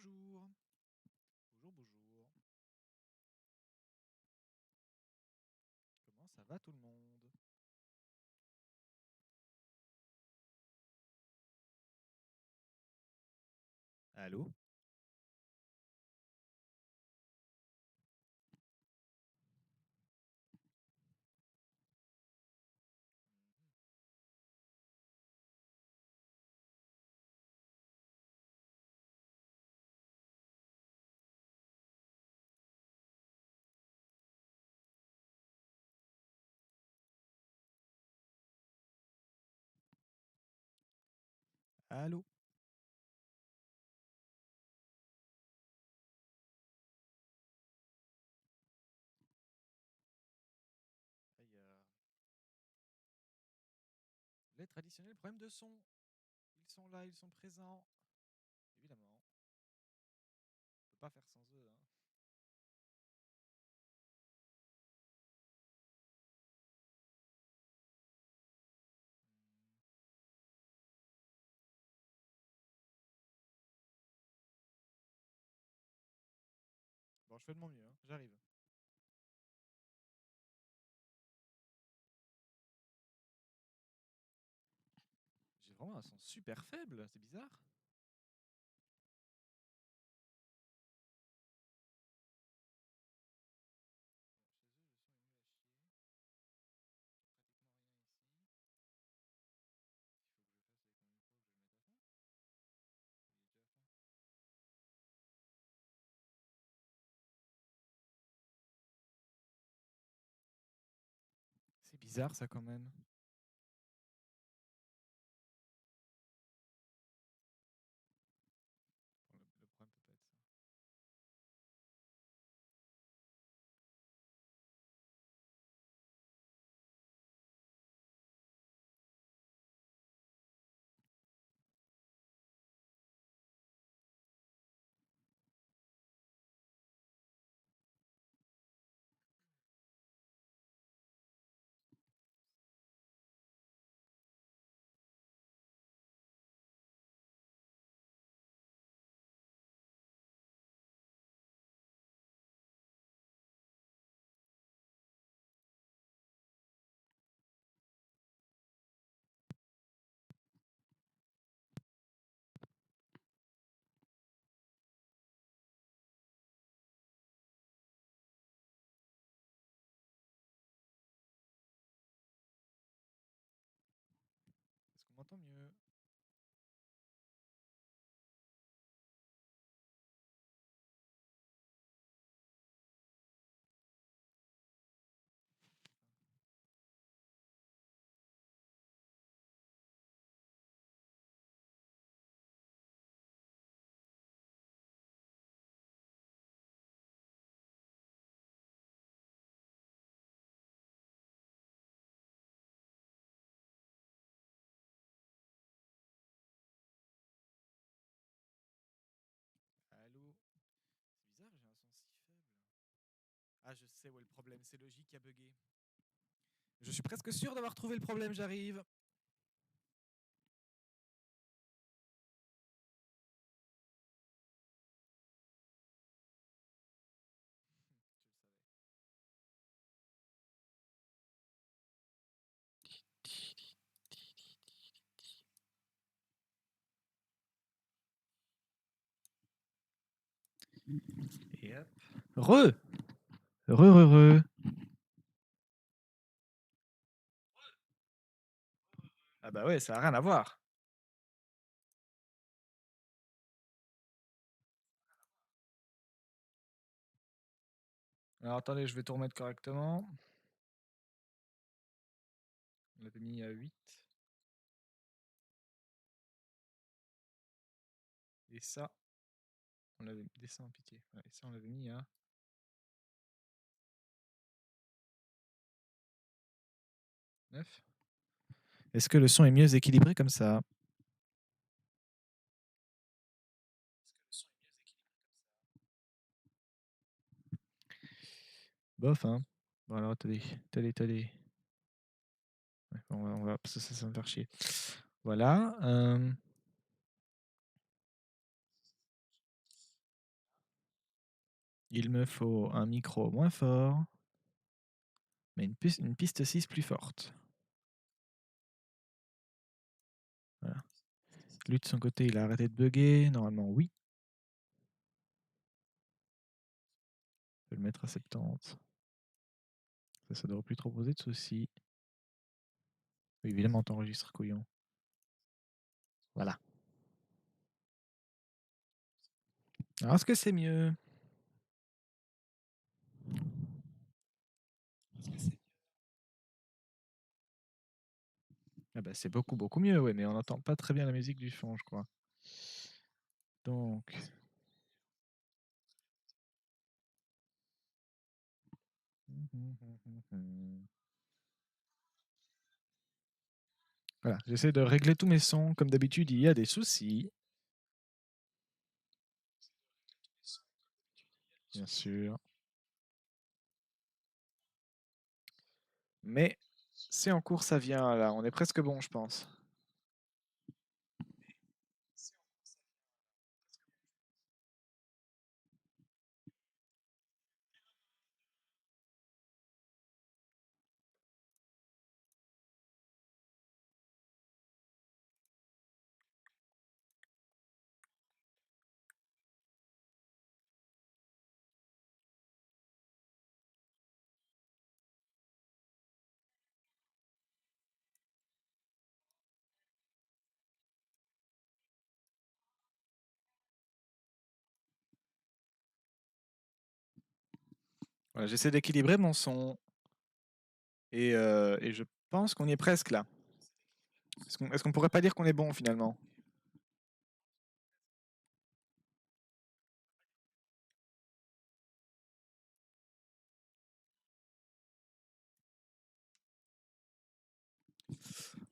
Bonjour. Bonjour, bonjour. Comment ça va tout le monde? Allô? Allô? Aïe, les traditionnels problèmes de son. Ils sont là, ils sont présents. Évidemment. On peut pas faire sans eux, hein. Hmm. Bon, je fais de mon mieux, hein. J'arrive. J'ai vraiment un son super faible, c'est bizarre. Bon, chez eux, le son est nul à chier. Pratiquement rien ici. Qu'est-ce qu'il faut que je fasse avec mon micro? Que je le mette à fond? Ou il est déjà à fond? C'est bizarre ça quand même. Bon, le problème peut pas être ça. Est-ce qu'on m'entend mieux? Allô? C'est bizarre, j'ai un son si faible. Ah, je sais où est le problème, c'est Logic qui a bugué. Je suis presque sûr d'avoir trouvé le problème, j'arrive. Je le savais. Et hop. Re! Re, re, re. Ah bah ouais, ça a rien à voir. Alors attendez, je vais tout remettre correctement. On l'avait mis à 8. Et ça, on l'avait descend en pitié. Ouais, et ça, on l'avait mis à 9. Est-ce que le son est mieux équilibré comme ça? Bof, hein. Bon alors attendez, attendez. Ouais, on va, parce que ça va me faire chier. Voilà. Il me faut un micro moins fort, mais une piste 6 plus forte. Voilà. Lui, de son côté, il a arrêté de bugger. Normalement, oui. Je vais le mettre à 70. Ça devrait plus trop poser de soucis. Oui, évidemment, t'enregistres, couillon. Voilà. Alors, est-ce que c'est mieux? Ah bah, c'est beaucoup, beaucoup mieux, oui, mais on n'entend pas très bien la musique du fond, je crois. Donc... Voilà, j'essaie de régler tous mes sons. Comme d'habitude, il y a des soucis. Bien sûr. Mais c'est en cours, ça vient, là. On est presque bon, je pense. Voilà, j'essaie d'équilibrer mon son. Et je pense qu'on y est presque, là. Est-ce qu'on pourrait pas dire qu'on est bon, finalement?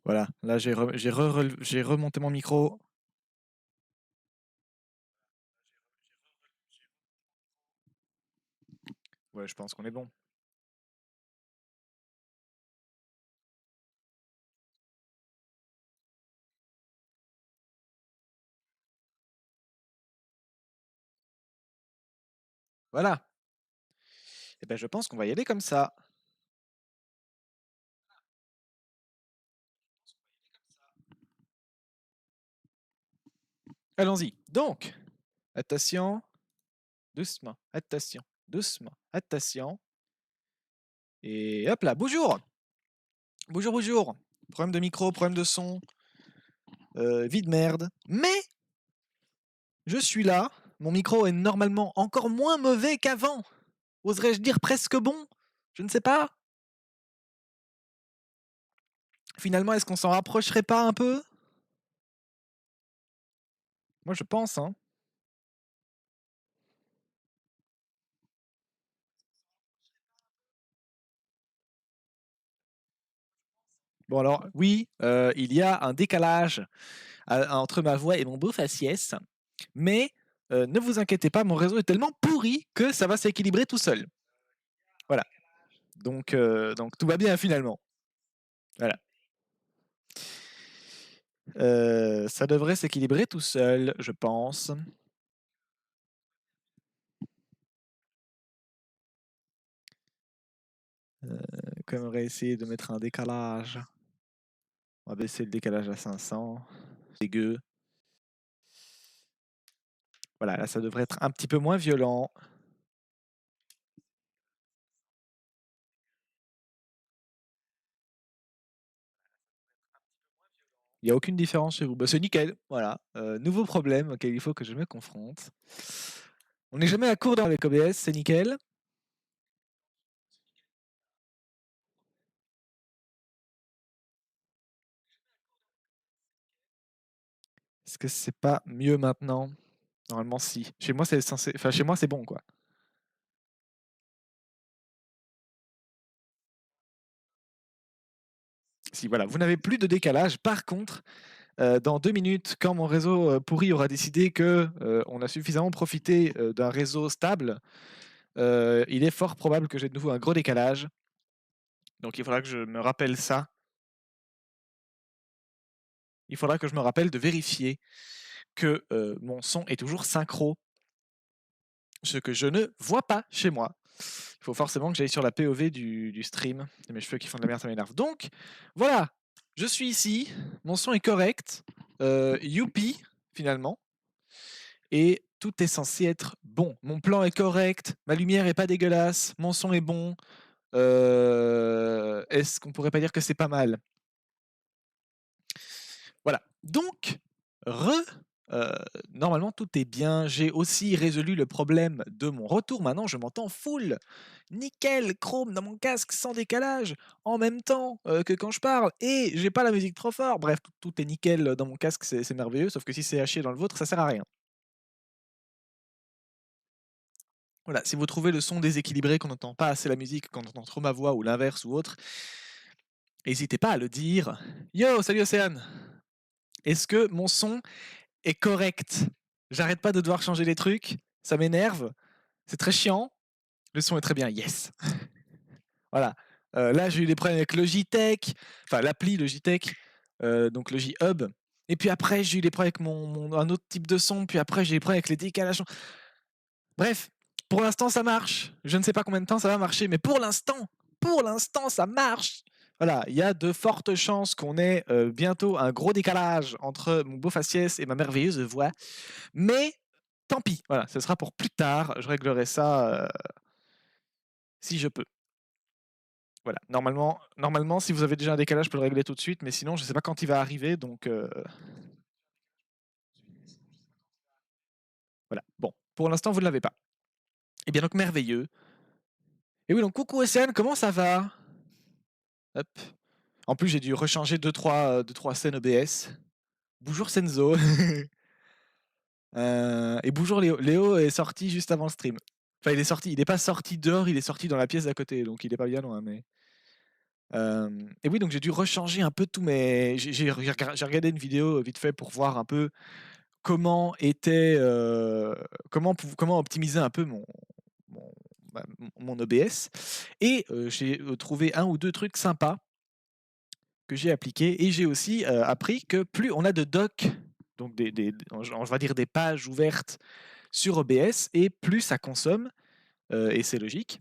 Voilà, là, j'ai remonté mon micro. Ouais, je pense qu'on est bon. Voilà. Et ben, je pense qu'on va y aller comme ça. Allons-y. Donc, attention, doucement, attention, doucement, attention. Et hop là, bonjour. Bonjour, bonjour. Problème de micro, problème de son, vie de merde. Mais je suis là. Mon micro est normalement encore moins mauvais qu'avant. Oserais-je dire presque bon? Je ne sais pas. Finalement, est-ce qu'on s'en rapprocherait pas un peu? Moi, je pense, hein. Bon alors, oui, il y a un décalage entre ma voix et mon beau faciès, mais ne vous inquiétez pas, mon réseau est tellement pourri que ça va s'équilibrer tout seul. Voilà. Donc tout va bien finalement. Voilà. Ça devrait s'équilibrer tout seul, je pense. Comme on va essayer de mettre un décalage. On va baisser le décalage à 500. Dégueu. Voilà, là ça devrait être un petit peu moins violent. Il n'y a aucune différence chez vous. Bah, c'est nickel. Voilà. Nouveau problème auquel il faut que je me confronte. On n'est jamais à court dans avec OBS, c'est nickel. Est-ce que c'est pas mieux maintenant? Normalement, si. Chez moi, c'est censé... enfin, chez moi, c'est bon, quoi. Si, voilà. Vous n'avez plus de décalage. Par contre, dans 2 minutes, quand mon réseau pourri aura décidé que on a suffisamment profité d'un réseau stable, il est fort probable que j'ai de nouveau un gros décalage. Donc, il faudra que je me rappelle ça. Il faudra que je me rappelle de vérifier que mon son est toujours synchro Ce que je ne vois pas chez moi. Il faut forcément que j'aille sur la POV du stream. C'est mes cheveux qui font de la merde, ça m'énerve. Donc, voilà, je suis ici, mon son est correct, youpi, finalement, et tout est censé être bon. Mon plan est correct, ma lumière est pas dégueulasse, mon son est bon. Est-ce qu'on pourrait pas dire que c'est pas mal? Voilà. Donc, euh, normalement tout est bien. J'ai aussi résolu le problème de mon retour. Maintenant, je m'entends full. Nickel, chrome dans mon casque sans décalage, en même temps que quand je parle. Et j'ai pas la musique trop fort. Bref, tout est nickel dans mon casque, c'est merveilleux. Sauf que si c'est haché dans le vôtre, ça sert à rien. Voilà, si vous trouvez le son déséquilibré, qu'on n'entend pas assez la musique, qu'on entend trop ma voix ou l'inverse ou autre, n'hésitez pas à le dire. Yo, salut Océane. Est-ce que mon son est correct? J'arrête pas de devoir changer les trucs, ça m'énerve, c'est très chiant. Le son est très bien, yes. Voilà. Là, j'ai eu des problèmes avec Logitech, enfin l'appli Logitech, donc Logi Hub. Et puis après, j'ai eu des problèmes avec un autre type de son, puis après, j'ai eu des problèmes avec les décalages. Bref, pour l'instant, ça marche. Je ne sais pas combien de temps ça va marcher, mais pour l'instant, ça marche. Voilà, il y a de fortes chances qu'on ait bientôt un gros décalage entre mon beau faciès et ma merveilleuse voix. Mais tant pis, voilà, ce sera pour plus tard. Je réglerai ça si je peux. Voilà, normalement, si vous avez déjà un décalage, je peux le régler tout de suite, mais sinon, je ne sais pas quand il va arriver, donc voilà. Bon, pour l'instant, vous ne l'avez pas. Eh bien, donc merveilleux. Et oui, donc coucou Océane, comment ça va? Hop. En plus, j'ai dû rechanger 2-3 scènes OBS. Bonjour Senzo. Et bonjour Léo. Léo est sorti juste avant le stream. Enfin, il n'est pas sorti dehors, il est sorti dans la pièce d'à côté, donc il est pas bien loin, mais. Et oui, donc j'ai dû rechanger un peu tous mes. J'ai regardé une vidéo vite fait pour voir un peu comment était, comment optimiser un peu mon, bah, mon OBS. Et j'ai trouvé un ou deux trucs sympas que j'ai appliqués. Et j'ai aussi appris que plus on a de docs, donc on va dire des pages ouvertes sur OBS, et plus ça consomme, et c'est logique.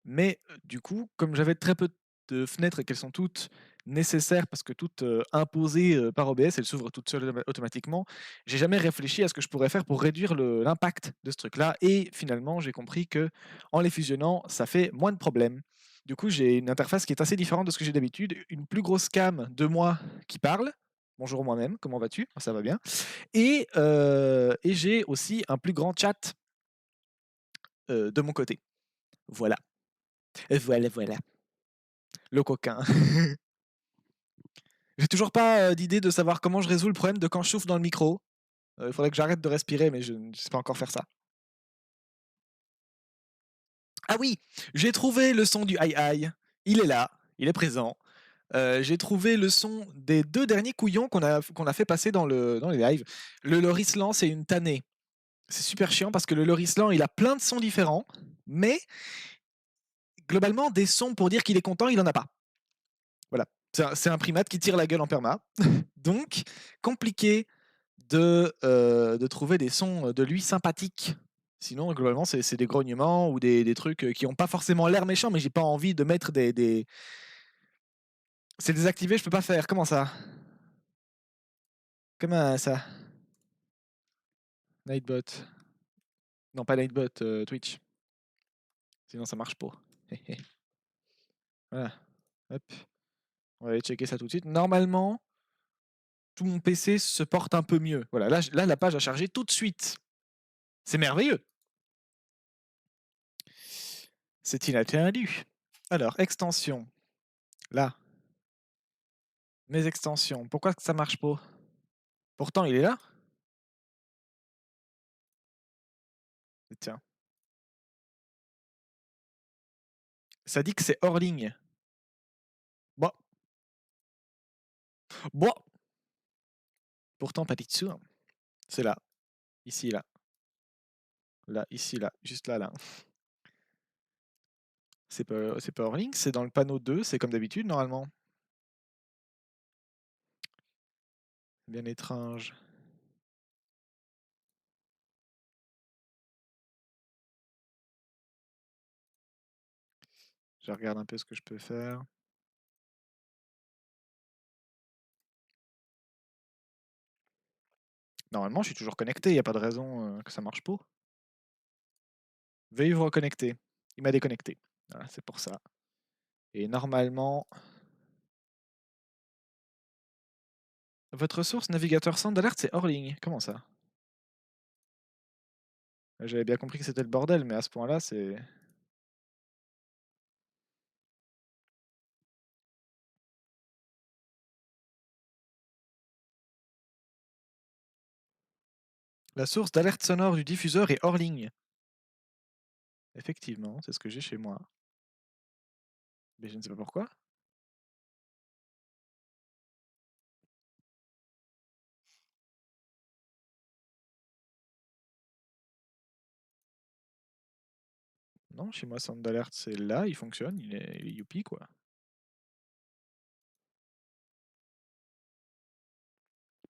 Mais du coup, comme j'avais très peu de fenêtres et qu'elles sont toutes nécessaires parce que toutes imposées par OBS, elles s'ouvrent toutes seules automatiquement, j'ai jamais réfléchi à ce que je pourrais faire pour réduire l'impact de ce truc-là. Et finalement, j'ai compris que en les fusionnant, ça fait moins de problèmes. Du coup, j'ai une interface qui est assez différente de ce que j'ai d'habitude. Une plus grosse cam de moi qui parle. Bonjour moi-même, comment vas-tu? Ça va bien. Et j'ai aussi un plus grand chat de mon côté. Voilà. Voilà. Le coquin. J'ai toujours pas d'idée de savoir comment je résous le problème de quand je souffle dans le micro. Il faudrait que j'arrête de respirer, mais je ne sais pas encore faire ça. Ah oui, j'ai trouvé le son du aïe aïe. Il est là, il est présent. J'ai trouvé le son des deux derniers couillons qu'on a fait passer dans les lives. Le Lorislan, c'est une tannée. C'est super chiant parce que le Lorislan, il a plein de sons différents, mais globalement, des sons pour dire qu'il est content, il en a pas. Voilà. C'est un primate qui tire la gueule en perma. Donc, compliqué de trouver des sons de lui sympathiques. Sinon, globalement, c'est des grognements ou des trucs qui n'ont pas forcément l'air méchants, mais j'ai pas envie de mettre des. C'est désactivé, je peux pas faire. Comment ça? Comment ça? Nightbot. Non, pas Nightbot, Twitch. Sinon, ça marche pas. Voilà. Hop. On va aller checker ça tout de suite. Normalement, tout mon PC se porte un peu mieux. Voilà, là la page a chargé tout de suite. C'est merveilleux. C'est inattendu. Alors, extension. Là. Mes extensions. Pourquoi ça marche pas? Pourtant, il est là. Tiens. Ça dit que c'est hors ligne. Bon. Bon. Pourtant, pas dessous. C'est là. Ici, là. Là, ici, là. Juste là, là. C'est pas hors ligne, c'est dans le panneau 2, c'est comme d'habitude, normalement. Bien étrange. Je regarde un peu ce que je peux faire. Normalement, je suis toujours connecté, il n'y a pas de raison que ça marche pas. Veuillez vous reconnecter. Il m'a déconnecté. Voilà, c'est pour ça. Et normalement, votre source navigateur centre d'alerte, c'est hors ligne. Comment ça? J'avais bien compris que c'était le bordel, mais à ce point-là, c'est... La source d'alerte sonore du diffuseur est hors ligne. Effectivement, c'est ce que j'ai chez moi. Mais je ne sais pas pourquoi. Non, chez moi, centre d'alerte, c'est là, il fonctionne, il est youpi, quoi.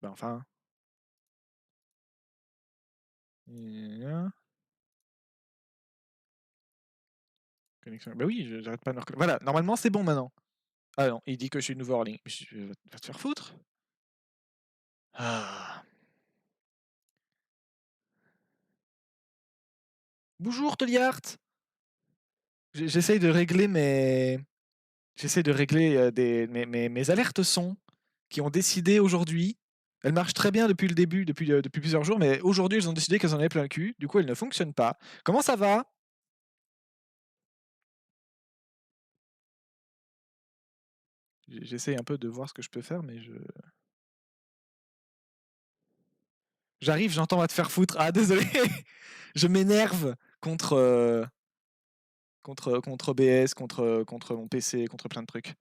Ben enfin... Connexion... Bah oui, j'arrête pas de me Voilà, normalement, c'est bon maintenant. Ah non, il dit que je suis nouveau hors ligne. Va te faire foutre. Ah. Bonjour, Toliart. J'essaye de régler mes... J'essaie de régler mes alertes son qui ont décidé aujourd'hui. Elles marchent très bien depuis le début, depuis plusieurs jours, mais aujourd'hui, elles ont décidé qu'elles en avaient plein le cul. Du coup, elles ne fonctionnent pas. Comment ça va? J'essaie un peu de voir ce que je peux faire, mais je... J'arrive, j'entends va te faire foutre. Ah, désolé. Je m'énerve contre OBS, contre mon PC, contre plein de trucs.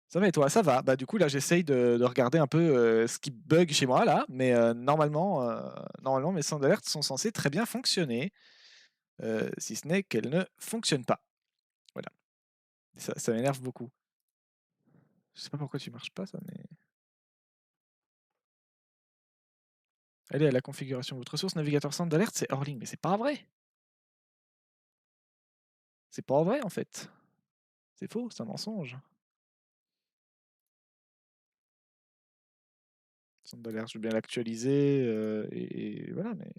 Ça va et toi? Ça va. Bah du coup là j'essaye de regarder un peu ce qui bug chez moi là, mais normalement mes sons d'alerte sont censés très bien fonctionner, si ce n'est qu'elles ne fonctionnent pas. Voilà. Ça m'énerve beaucoup. Je sais pas pourquoi tu marches pas ça, mais... Allez à la configuration de votre source, navigateur centre d'alerte, c'est hors ligne, mais c'est pas vrai. C'est pas vrai en fait. C'est faux, c'est un mensonge. Centre d'alerte, je veux bien l'actualiser, et voilà, mais...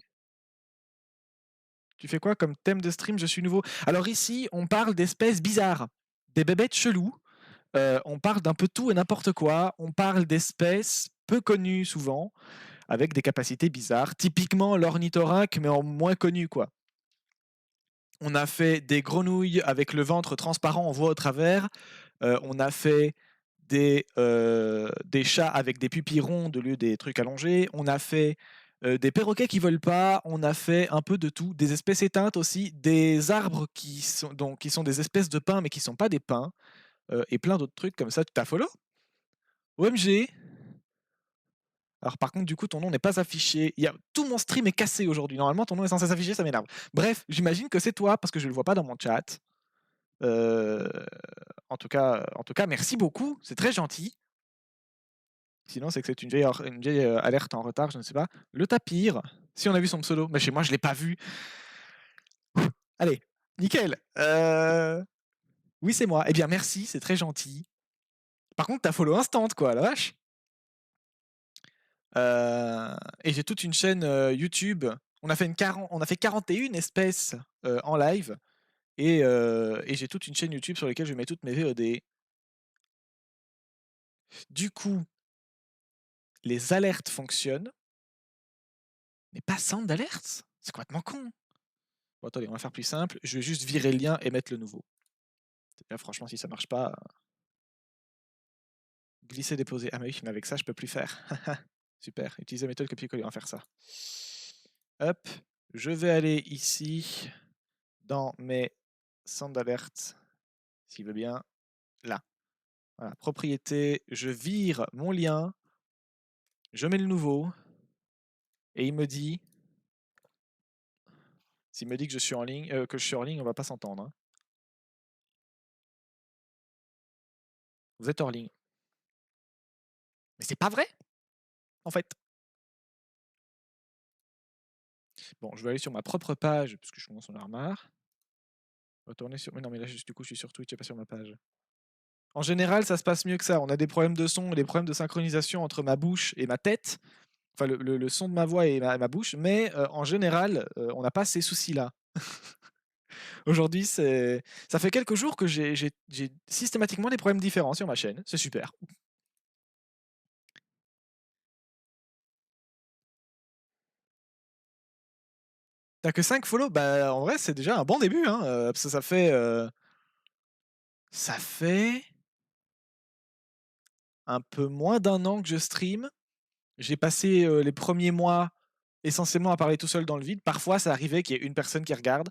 Tu fais quoi comme thème de stream? Je suis nouveau. Alors ici, on parle d'espèces bizarres, des bébêtes chelous. On parle d'un peu tout et n'importe quoi. On parle d'espèces peu connues souvent, avec des capacités bizarres. Typiquement l'ornithorynque, mais en moins connu, quoi. On a fait des grenouilles avec le ventre transparent, on voit au travers. On a fait des chats avec des pupilles rondes au lieu des trucs allongés. On a fait des perroquets qui volent pas. On a fait un peu de tout. Des espèces éteintes aussi. Des arbres qui sont des espèces de pins mais qui sont pas des pins. Et plein d'autres trucs comme ça. Tu t'as follow? OMG. Alors par contre, du coup, ton nom n'est pas affiché. Tout mon stream est cassé aujourd'hui. Normalement, ton nom est censé s'afficher, ça m'énerve. Bref, j'imagine que c'est toi parce que je le vois pas dans mon chat. Euh, en tout cas, merci beaucoup. C'est très gentil. Sinon, c'est que c'est une vieille alerte en retard, je ne sais pas. Le tapir, si on a vu son pseudo, mais chez moi, je l'ai pas vu. Allez, nickel. Oui, c'est moi. Eh bien, merci, c'est très gentil. Par contre, t'as follow instant, quoi, la vache. Et j'ai toute une chaîne YouTube. On a fait 41 espèces en live. Et j'ai toute une chaîne YouTube sur laquelle je mets toutes mes VOD. Du coup, les alertes fonctionnent, mais pas centre d'alerte. C'est complètement con. Bon, attendez, on va faire plus simple. Je vais juste virer le lien et mettre le nouveau. Là, franchement, si ça marche pas, glisser, déposer. Ah, mais oui, mais avec ça, je peux plus faire. Super. Utiliser la méthode copier-coller, on va faire ça. Hop. Je vais aller ici, dans mes centres d'alerte, s'il veut bien. Là. Voilà. Propriété. Je vire mon lien. Je mets le nouveau. Et il me dit. S'il me dit que je suis en ligne, on va pas s'entendre. Hein. Vous êtes hors ligne. Mais c'est pas vrai, en fait. Bon, je vais aller sur ma propre page, puisque je commence à en avoir marre. Retourner sur... Mais non, mais là, du coup, je suis sur Twitch et pas sur ma page. En général, ça se passe mieux que ça. On a des problèmes de son et des problèmes de synchronisation entre ma bouche et ma tête. Enfin, le son de ma voix et ma bouche. Mais en général, on n'a pas ces soucis-là. Aujourd'hui, ça fait quelques jours que j'ai systématiquement des problèmes différents sur ma chaîne. C'est super. T'as que 5 follow? Bah, en vrai, c'est déjà un bon début, hein, parce que ça fait un peu moins d'un an que je stream. J'ai passé les premiers mois essentiellement à parler tout seul dans le vide. Parfois, ça arrivait qu'il y ait une personne qui regarde.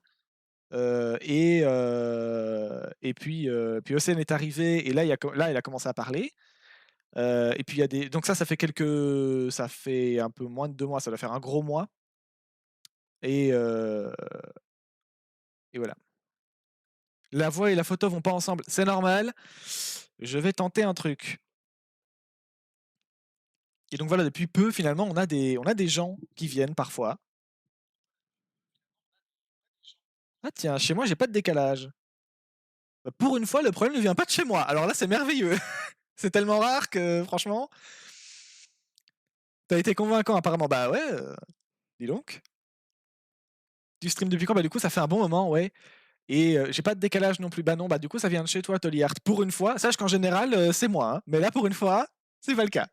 Et puis Océane est arrivé et là, il a commencé à parler. Et puis il y a des... Donc ça fait ça fait un peu moins de 2 mois, ça doit faire un gros mois. Et, euh, et voilà. La voix et la photo vont pas ensemble, c'est normal. Je vais tenter un truc. Et donc voilà, depuis peu, finalement, on a des gens qui viennent parfois. Ah tiens, chez moi, j'ai pas de décalage. Bah, pour une fois, le problème ne vient pas de chez moi. Alors là, c'est merveilleux. C'est tellement rare que, franchement, t'as été convaincant apparemment. Bah ouais, dis donc. Tu stream depuis quand? Bah du coup, ça fait un bon moment, ouais. Et j'ai pas de décalage non plus. Bah non, bah du coup, ça vient de chez toi, Toliart. Pour une fois, sache qu'en général, c'est moi. Hein. Mais là, pour une fois, c'est pas le cas.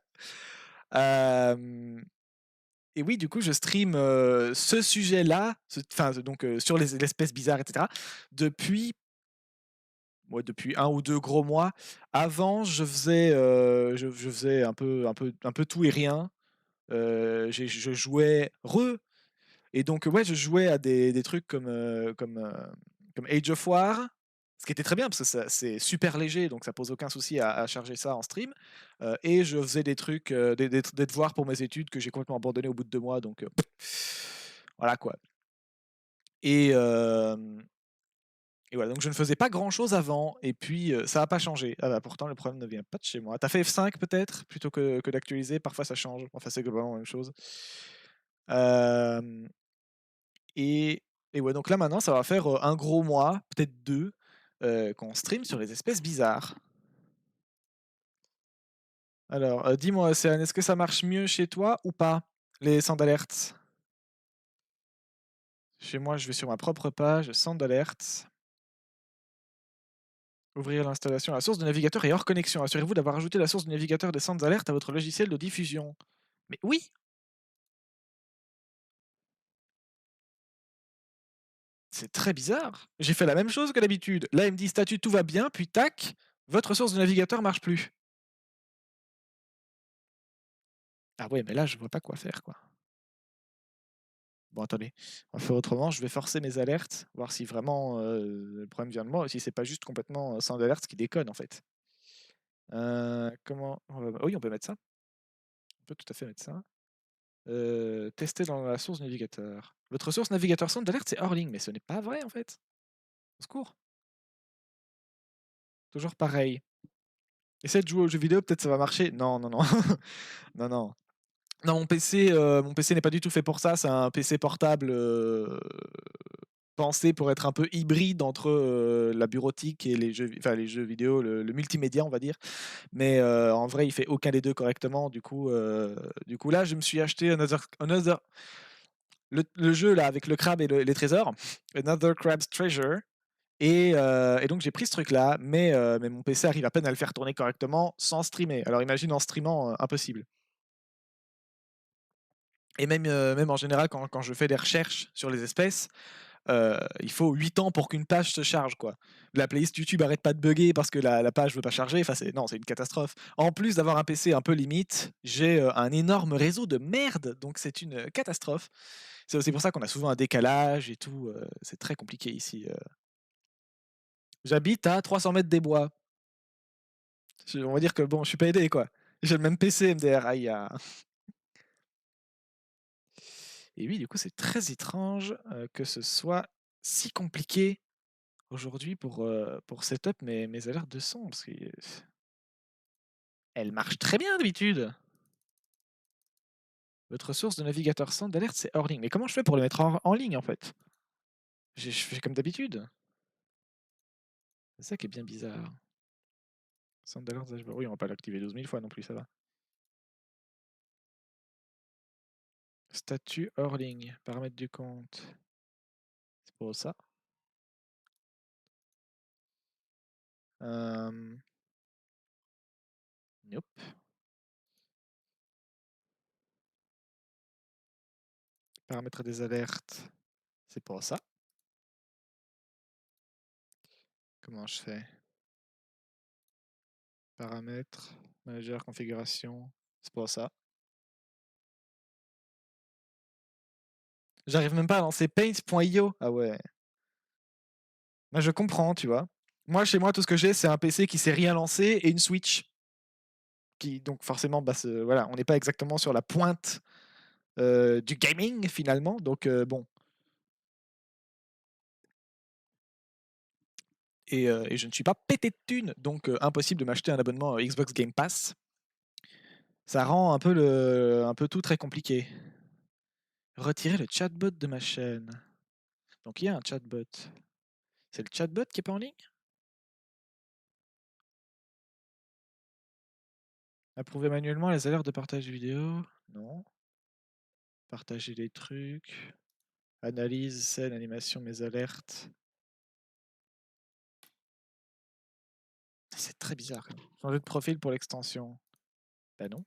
Et oui, du coup, je stream ce sujet-là, enfin, donc sur l'espèce bizarre, etc. Depuis, ouais, depuis 1 ou 2 gros mois. Avant, je faisais un peu tout et rien. Je jouais et donc ouais, je jouais à des trucs comme Age of War, ce qui était très bien parce que c'est super léger, donc ça pose aucun souci à charger ça en stream. Et je faisais des trucs, des devoirs pour mes études que j'ai complètement abandonné au bout de 2 mois, donc voilà quoi. Et, euh, et voilà, donc je ne faisais pas grand chose avant, et puis ça n'a pas changé. Ah bah pourtant le problème ne vient pas de chez moi. T'as fait F5 peut-être plutôt que d'actualiser, parfois ça change. Enfin, c'est globalement la même chose. Euh, Et, et ouais, donc là maintenant, ça va faire un gros mois, peut-être 2, qu'on stream sur les espèces bizarres. Alors, dis-moi, Océane, est-ce que ça marche mieux chez toi ou pas, les sound alerts? Chez moi, je vais sur ma propre page, sound alerts. Ouvrir l'installation. La source du navigateur est hors connexion. Assurez-vous d'avoir ajouté la source du navigateur des sound alerts à votre logiciel de diffusion. Mais oui, c'est très bizarre. J'ai fait la même chose que d'habitude. Là, il me dit statut, tout va bien, puis tac, votre source du navigateur marche plus. Ah ouais, mais là, je vois pas quoi faire, quoi. Bon, attendez, on va faire autrement. Je vais forcer mes alertes, voir si vraiment le problème vient de moi ou si c'est pas juste complètement sans alerte qui déconne en fait. Comment Oui, on peut mettre ça. On peut tout à fait mettre ça. Tester dans la source navigateur. Votre source navigateur sound d'alerte, c'est hors ligne, mais ce n'est pas vrai en fait. Au secours. Toujours pareil. Essaie de jouer aux jeux vidéo, peut-être ça va marcher. Non, non, non. Non, non. Non, mon PC n'est pas du tout fait pour ça. C'est un PC portable pensé pour être un peu hybride entre la bureautique et les jeux vidéo, le multimédia, on va dire. Mais en vrai, il fait aucun des deux correctement. Du coup là, je me suis acheté le jeu là avec le crabe et les trésors, Another Crab's Treasure. Et donc j'ai pris ce truc-là, mais mon PC arrive à peine à le faire tourner correctement sans streamer. Alors imagine en streamant, impossible. Et même en général, quand je fais des recherches sur les espèces, il faut 8 ans pour qu'une page se charge, quoi. La playlist YouTube arrête pas de bugger parce que la page veut pas charger. Enfin, non, c'est une catastrophe. En plus d'avoir un PC un peu limite, j'ai un énorme réseau de merde, donc c'est une catastrophe. C'est aussi pour ça qu'on a souvent un décalage et tout. C'est très compliqué ici. J'habite à 300 mètres des bois. On va dire que bon, je suis pas aidé, quoi. J'ai le même PC MDR. Aïe, ah. Et oui, du coup, c'est très étrange que ce soit si compliqué aujourd'hui pour setup mes alertes de son, parce qu'elles marchent très bien d'habitude. Votre source de navigateur son d'alerte, c'est hors ligne. Mais comment je fais pour les mettre en ligne, en fait? Je fais comme d'habitude. C'est ça qui est bien bizarre. Centre d'alerte dashboard. Oui, on va pas l'activer 12 000 fois non plus, ça va. Statut hors ligne. Paramètres du compte. C'est pour ça. Nope. Paramètres des alertes. C'est pour ça. Comment je fais? Paramètres, manager, configuration. C'est pour ça. J'arrive même pas à lancer paint.io. Ah ouais. Bah, je comprends, tu vois. Moi, chez moi, tout ce que j'ai, c'est un PC qui sait rien lancer et une Switch. Donc forcément, bah, voilà, on n'est pas exactement sur la pointe du gaming finalement. Donc bon. Et je ne suis pas pété de thunes, donc impossible de m'acheter un abonnement Xbox Game Pass. Ça rend un peu tout très compliqué. Retirer le chatbot de ma chaîne. Donc il y a un chatbot. C'est le chatbot qui est pas en ligne? Approuver manuellement les alertes de partage vidéo? Non. Partager les trucs. Analyse, scène, animation, mes alertes. C'est très bizarre. Changer de profil pour l'extension. Bah non.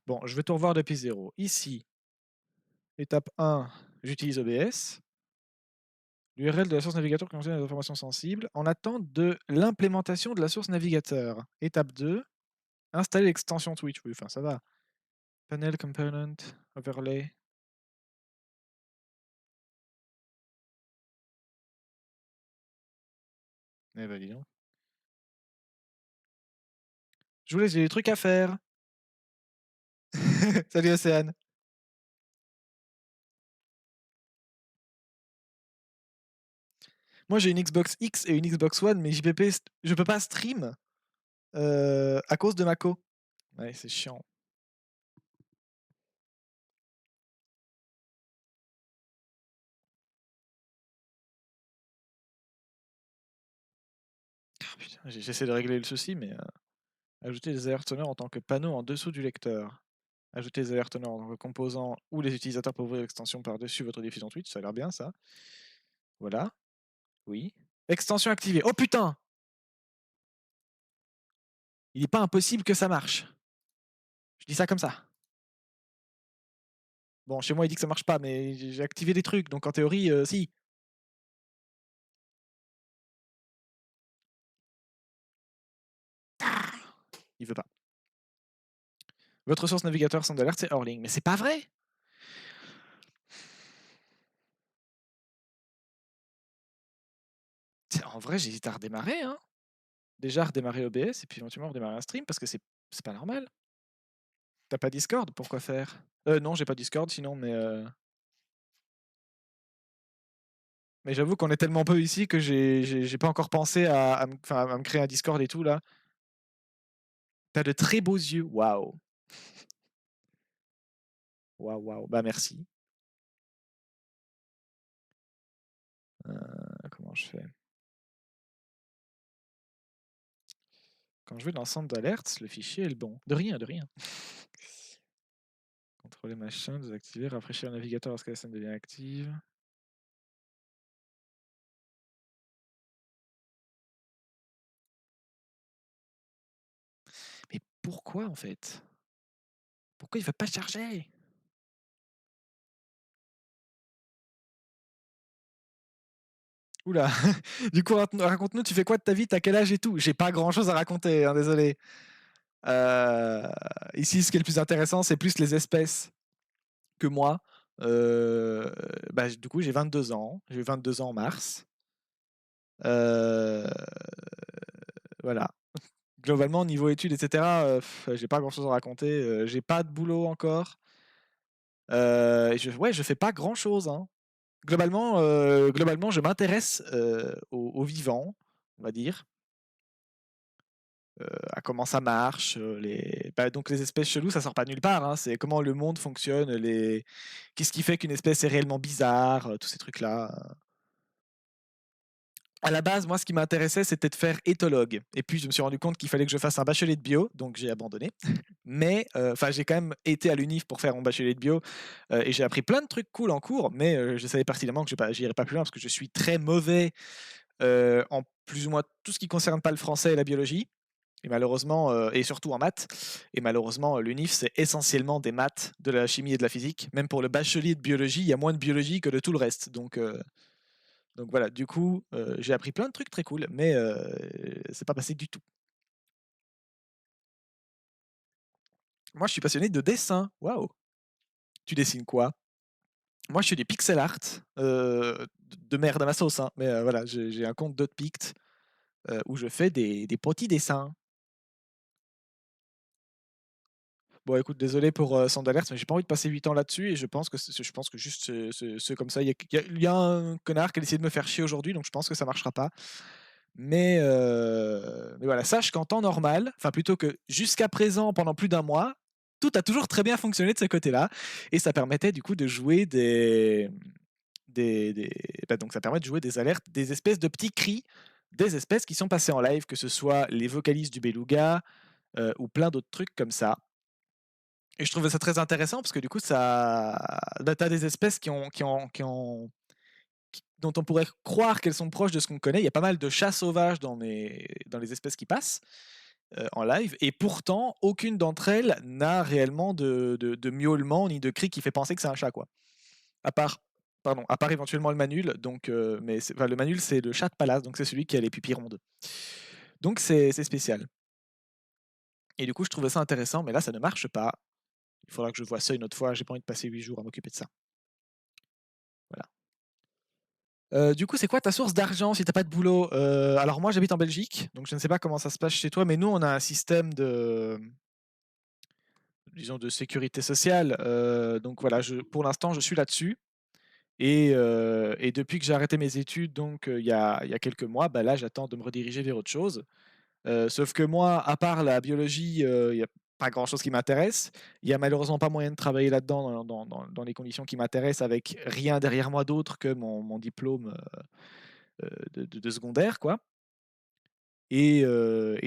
Bon, je vais tout revoir depuis zéro. Ici, étape 1, j'utilise OBS. L'URL de la source navigateur contient des informations sensibles. En attente de l'implémentation de la source navigateur. Étape 2, installer l'extension Twitch. Oui, enfin ça va. Panel component, overlay. Eh ben dis donc. Je vous laisse, j'ai des trucs à faire. Salut Océane. Moi j'ai une Xbox X et une Xbox One, mais je peux pas stream à cause de ma co. Ouais, c'est chiant. Ah, putain, j'essaie de régler le souci, mais ajouter des alertes sonores en tant que panneau en dessous du lecteur. Ajouter des alertes sonores en tant que composant où les utilisateurs peuvent ouvrir l'extension par-dessus votre diffusion Twitch, ça a l'air bien ça. Voilà. Oui. Extension activée. Oh putain! Il n'est pas impossible que ça marche. Je dis ça comme ça. Bon, chez moi il dit que ça marche pas, mais j'ai activé des trucs, donc en théorie, si. Ah, il veut pas. Votre source navigateur sans alerte, c'est hors ligne. Mais c'est pas vrai! En vrai, j'hésite à redémarrer. Hein. Déjà redémarrer OBS et puis éventuellement redémarrer un stream parce que c'est pas normal. T'as pas Discord? Pourquoi faire? Non, j'ai pas Discord sinon, mais j'avoue qu'on est tellement peu ici que j'ai pas encore pensé à me créer un Discord et tout là. T'as de très beaux yeux. Waouh. Waouh, waouh. Bah merci. Comment je fais? Quand je vais dans le centre d'alerte, le fichier est le bon. De rien, de rien. Contrôler machin, désactiver, rafraîchir le navigateur lorsque la scène devient active. Mais pourquoi en fait? Pourquoi il ne veut pas charger? Oula. Du coup, raconte-nous, tu fais quoi de ta vie? T'as quel âge et tout? J'ai pas grand chose à raconter, hein, désolé. Ici, ce qui est le plus intéressant, c'est plus les espèces que moi. Du coup, j'ai 22 ans. J'ai eu 22 ans en mars. Voilà. Globalement, niveau études, etc., j'ai pas grand chose à raconter. J'ai pas de boulot encore. Je fais pas grand chose. Hein. Globalement, je m'intéresse aux vivants, on va dire. à comment ça marche, donc les espèces cheloues, ça sort pas de nulle part, hein, c'est comment le monde fonctionne, qu'est-ce qui fait qu'une espèce est réellement bizarre, tous ces trucs-là. À la base, moi, ce qui m'intéressait, c'était de faire éthologue. Et puis, je me suis rendu compte qu'il fallait que je fasse un bachelier de bio, donc j'ai abandonné. Mais, enfin, j'ai quand même été à l'UNIF pour faire mon bachelier de bio, et j'ai appris plein de trucs cool en cours, mais je savais pertinemment que j'irais pas plus loin parce que je suis très mauvais en plus ou moins tout ce qui concerne pas le français et la biologie. Et malheureusement, et surtout en maths. Et malheureusement, l'UNIF, c'est essentiellement des maths, de la chimie et de la physique. Même pour le bachelier de biologie, il y a moins de biologie que de tout le reste. Donc voilà, du coup, j'ai appris plein de trucs très cool, mais c'est pas passé du tout. Moi, je suis passionné de dessin. Waouh! Tu dessines quoi? Moi, je fais du pixel art, de merde à ma sauce, hein, mais voilà, j'ai un compte Dotpict, où je fais des petits dessins. Bon, écoute, désolé pour, Sandalert, mais j'ai pas envie de passer 8 ans là-dessus et je pense que juste c'est comme ça. Il y a un connard qui a essayé de me faire chier aujourd'hui, donc je pense que ça marchera pas. Mais voilà, sache qu'en temps normal, enfin plutôt que jusqu'à présent, pendant plus d'un mois, tout a toujours très bien fonctionné de ce côté-là et ça permettait du coup de jouer des donc ça permet de jouer des alertes, des espèces de petits cris, des espèces qui sont passées en live, que ce soit les vocalises du beluga, ou plein d'autres trucs comme ça. Et je trouvais ça très intéressant parce que du coup, tu as des espèces dont on pourrait croire qu'elles sont proches de ce qu'on connaît. Il y a pas mal de chats sauvages dans les espèces qui passent en live, et pourtant, aucune d'entre elles n'a réellement de miaulement ni de cri qui fait penser que c'est un chat, quoi. À part, pardon, à part éventuellement le manule, mais enfin, le manule, c'est le chat de palace, donc c'est celui qui a les pupilles rondes. Donc c'est spécial. Et du coup, je trouvais ça intéressant, mais là, ça ne marche pas. Il faudra que je vois ça une autre fois. J'ai pas envie de passer 8 jours à m'occuper de ça. Voilà. Du coup, c'est quoi ta source d'argent si t'as pas de boulot? Alors moi, j'habite en Belgique, donc je ne sais pas comment ça se passe chez toi, mais nous, on a un système disons, de sécurité sociale. Donc voilà, pour l'instant, je suis là-dessus. Et depuis que j'ai arrêté mes études, donc il y a quelques mois, bah là, j'attends de me rediriger vers autre chose. Sauf que moi, à part la biologie, il n'y a pas grand-chose qui m'intéresse. Il y a malheureusement pas moyen de travailler là-dedans dans les conditions qui m'intéressent, avec rien derrière moi d'autre que mon diplôme de secondaire, quoi. Et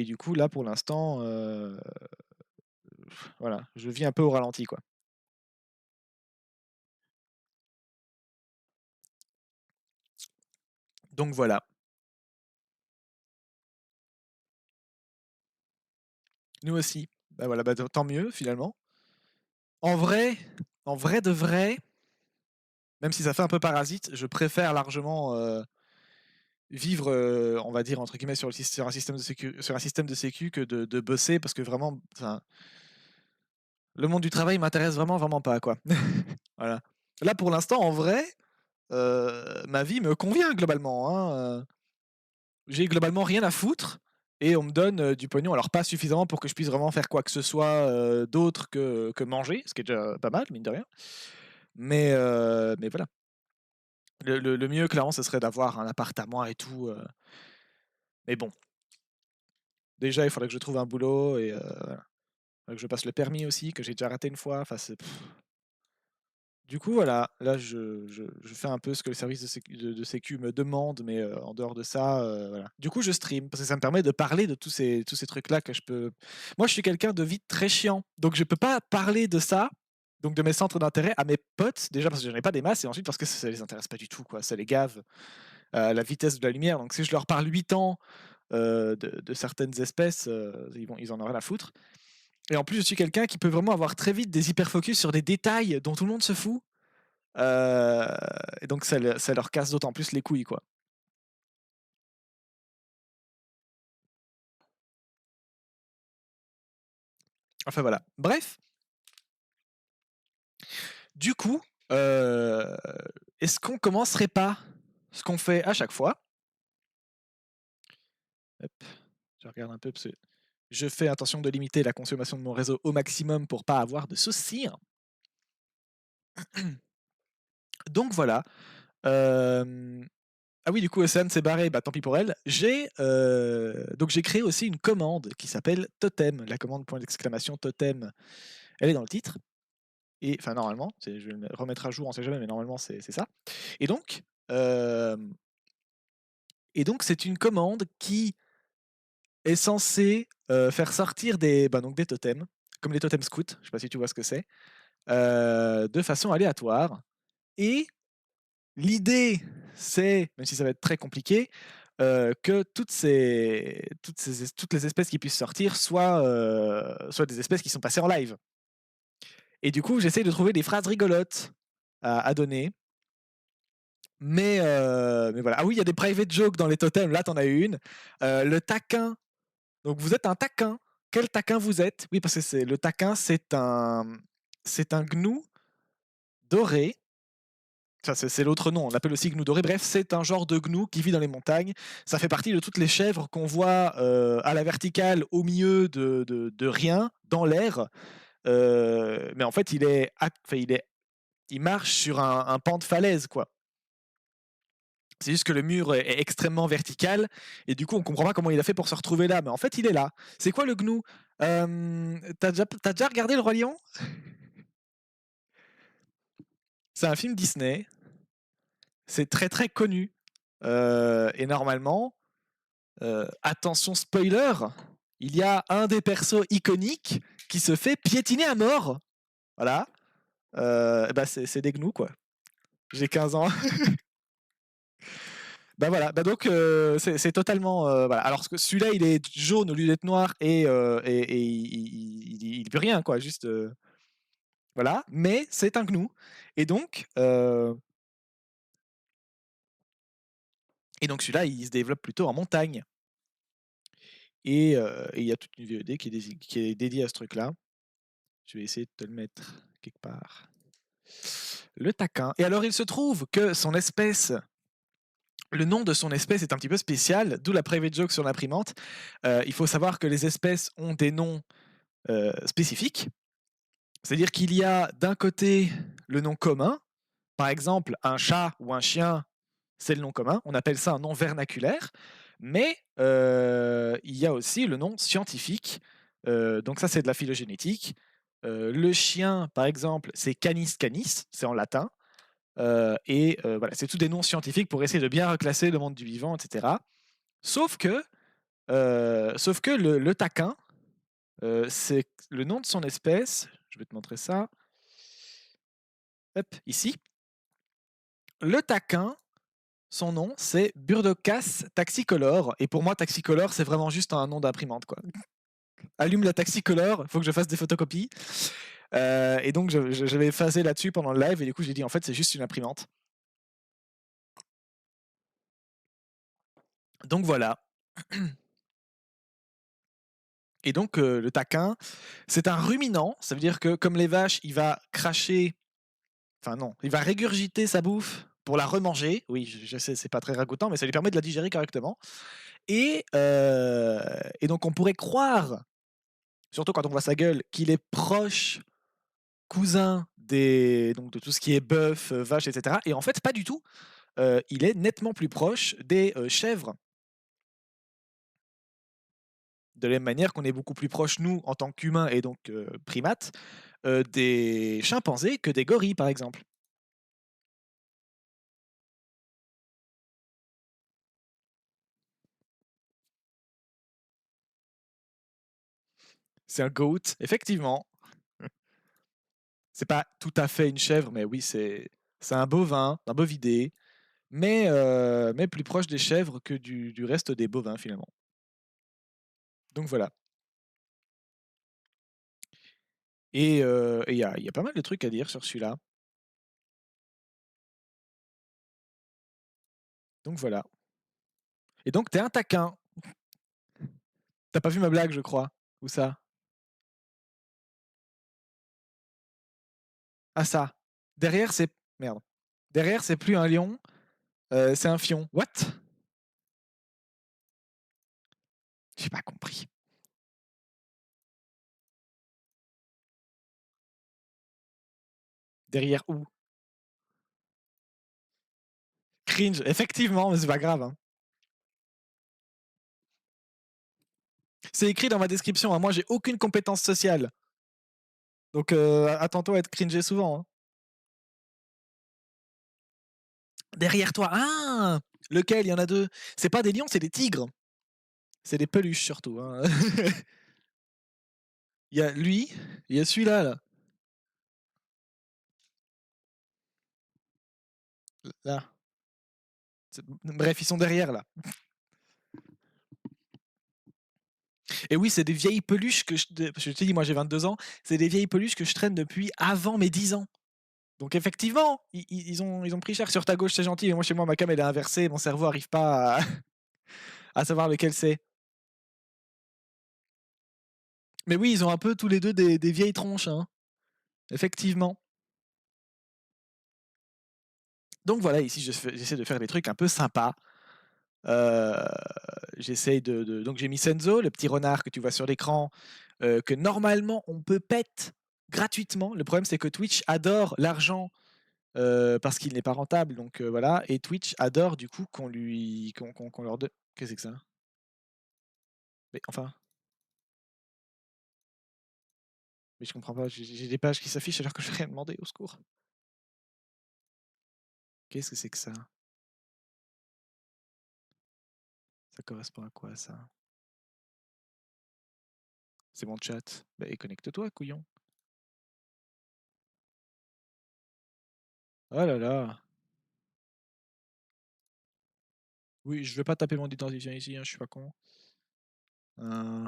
du coup, là, pour l'instant, voilà, je vis un peu au ralenti, quoi. Donc voilà, nous aussi. Bah voilà, bah, tant mieux finalement. En vrai, en vrai de vrai, même si ça fait un peu parasite, je préfère largement vivre, on va dire entre guillemets sur un système de sécu que de bosser, parce que vraiment, enfin, le monde du travail m'intéresse vraiment, vraiment pas, quoi. Voilà. Là, pour l'instant, en vrai, ma vie me convient globalement, hein. J'ai globalement rien à foutre et on me donne, du pognon. Alors pas suffisamment pour que je puisse vraiment faire quoi que ce soit, d'autre que manger, ce qui est déjà pas mal, mine de rien. Mais voilà. Le mieux clairement, ce serait d'avoir un appart à moi et tout, mais bon, déjà il faudrait que je trouve un boulot et voilà. Faudrait que je passe le permis aussi, que j'ai déjà raté une fois, enfin c'est du coup voilà, là je fais un peu ce que le service de sécu me demande, mais en dehors de ça, voilà. Du coup je stream parce que ça me permet de parler de tous ces trucs-là que je peux. Moi je suis quelqu'un de vite très chiant, donc je peux pas parler de ça, donc de mes centres d'intérêt à mes potes, déjà parce que j'en ai pas des masses et ensuite parce que ça les intéresse pas du tout, quoi, ça les gave, à la vitesse de la lumière. Donc si je leur parle 8 ans, de certaines espèces, ils en ont rien à foutre. Et en plus, je suis quelqu'un qui peut vraiment avoir très vite des hyper-focus sur des détails dont tout le monde se fout. Heu et donc ça leur casse d'autant plus les couilles, quoi. Enfin voilà. Bref, du coup, heu, est-ce qu'on commencerait pas ce qu'on fait à chaque fois? Hop, je regarde un peu parce que je fais attention de limiter la consommation de mon réseau au maximum pour pas avoir de soucis. Donc voilà, hem Ah oui, du coup, Océane s'est barrée, bah, tant pis pour elle. Donc j'ai créé aussi une commande qui s'appelle Totem. La commande point d'exclamation Totem, elle est dans le titre et enfin normalement, je vais me remettre à jour, on sait jamais, mais normalement c'est ça et donc, hem c'est une commande qui est censée, faire sortir donc des totems, comme les totems scouts, je sais pas si tu vois ce que c'est, de façon aléatoire et l'idée, c'est, même si ça va être très compliqué, que toutes les espèces qui puissent sortir soient des espèces qui sont passées en live. Et du coup, j'essaye de trouver des phrases rigolotes à donner. Mais voilà. Ah oui, il y a des private jokes dans les totems. Là, t'en as une. Le taquin. Donc, vous êtes un taquin. Quel taquin vous êtes? Oui, parce que le taquin, c'est un gnou doré. Enfin, c'est l'autre nom, on l'appelle aussi gnou doré. Bref, c'est un genre de gnou qui vit dans les montagnes. Ça fait partie de toutes les chèvres qu'on voit à la verticale, au milieu de rien, dans l'air. Mais en fait, il marche sur un pan de falaise, quoi. C'est juste que le mur est extrêmement vertical et du coup, on comprend pas comment il a fait pour se retrouver là. Mais en fait, il est là. C'est quoi le gnou? T'as déjà regardé Le Roi Lion? C'est un film Disney. C'est très très connu. Et normalement, attention spoiler, il y a un des persos iconiques qui se fait piétiner à mort. Voilà. Bah c'est des gnous, quoi. J'ai 15 ans. Bah voilà, bah donc c'est totalement voilà. Alors que celui-là, il est jaune au lieu d'être noir et il peut rien, quoi, juste voilà, mais c'est un gnou et donc heu celui-là, il se développe plutôt en montagne et il y a toute une VOD qui est dédiée à ce truc-là. Je vais essayer de te le mettre quelque part. Le taquin. Et alors, il se trouve que le nom de son espèce est un petit peu spécial, d'où la private joke sur l'imprimante. Il faut savoir que les espèces ont des noms spécifiques. C'est-à-dire qu'il y a d'un côté le nom commun. Par exemple, un chat ou un chien, c'est le nom commun. On appelle ça un nom vernaculaire. Mais il y a aussi le nom scientifique. Donc ça, c'est de la phylogénétique. Le chien, par exemple, c'est Canis canis, c'est en latin. Voilà, c'est tous des noms scientifiques pour essayer de bien reclasser le monde du vivant, etc. Sauf que, le taquin, c'est le nom de son espèce. Je vais te montrer ça. Hop, ici. Le taquin, son nom, c'est Burdocas taxicolor. Et pour moi, taxicolor, c'est vraiment juste un nom d'imprimante, quoi. Allume la taxicolor, il faut que je fasse des photocopies. Et donc, j'avais phasé là-dessus pendant le live, et du coup, j'ai dit, en fait, c'est juste une imprimante. Donc voilà. Et donc, le taquin, c'est un ruminant. Ça veut dire que, comme les vaches, il va cracher. Enfin, non, il va régurgiter sa bouffe pour la remanger. Oui, je sais, c'est pas très ragoûtant, mais ça lui permet de la digérer correctement. Et donc, on pourrait croire, surtout quand on voit sa gueule, qu'il est proche cousin de tout ce qui est bœuf, vache, etc. Et en fait, pas du tout. Il est nettement plus proche des chèvres. De la même manière qu'on est beaucoup plus proche, nous, en tant qu'humains et donc primates, des chimpanzés que des gorilles, par exemple. C'est un goat, effectivement. C'est pas tout à fait une chèvre, mais oui, c'est un bovidé, mais plus proche des chèvres que du reste des bovins, finalement. Donc voilà. Et il y a pas mal de trucs à dire sur celui-là. Donc voilà. Et donc, t'es un taquin. T'as pas vu ma blague, je crois. Où ça? Ah ça. Derrière, c'est... Merde. Derrière, c'est plus un lion, c'est un fion. What? J'ai pas compris. Derrière où? cringe, effectivement, mais c'est pas grave, hein. C'est écrit dans ma description, hein, moi j'ai aucune compétence sociale. Donc attends-toi à être cringé souvent, hein. Derrière toi, ah! Lequel? Il y en a 2. C'est pas des lions, c'est des tigres. C'est des peluches surtout, hein. Il y a lui, il y a celui-là, là. Là. Bref, ils sont derrière, là. Et oui, c'est des vieilles peluches que je te dis, moi j'ai 22 ans, c'est des vieilles peluches que je traîne depuis avant mes 10 ans. Donc effectivement, ils ont pris cher. Sur ta gauche, c'est gentil, mais moi chez moi, ma cam elle est inversée, mon cerveau arrive pas à savoir lequel c'est. Mais oui, ils ont un peu tous les deux des vieilles tronches, hein. Effectivement. Donc voilà, ici j'essaie de faire des trucs un peu sympas. Heu, J'essaye donc j'ai mis Senzo, le petit renard que tu vois sur l'écran, que normalement on peut pet gratuitement. Le problème c'est que Twitch adore l'argent, parce qu'il n'est pas rentable, donc voilà, et Twitch adore du coup qu'on leur donne. Qu'est-ce que c'est que ça? Mais enfin, mais je comprends pas, j'ai des pages qui s'affichent alors que j'ai rien demandé, au secours. Qu'est-ce que c'est que ça? Ça correspond à quoi ça? C'est mon chat. Bah, et connecte-toi, couillon. Oh là là! Oui, je vais pas taper mon identifiant ici, hein, je suis pas con. Heu,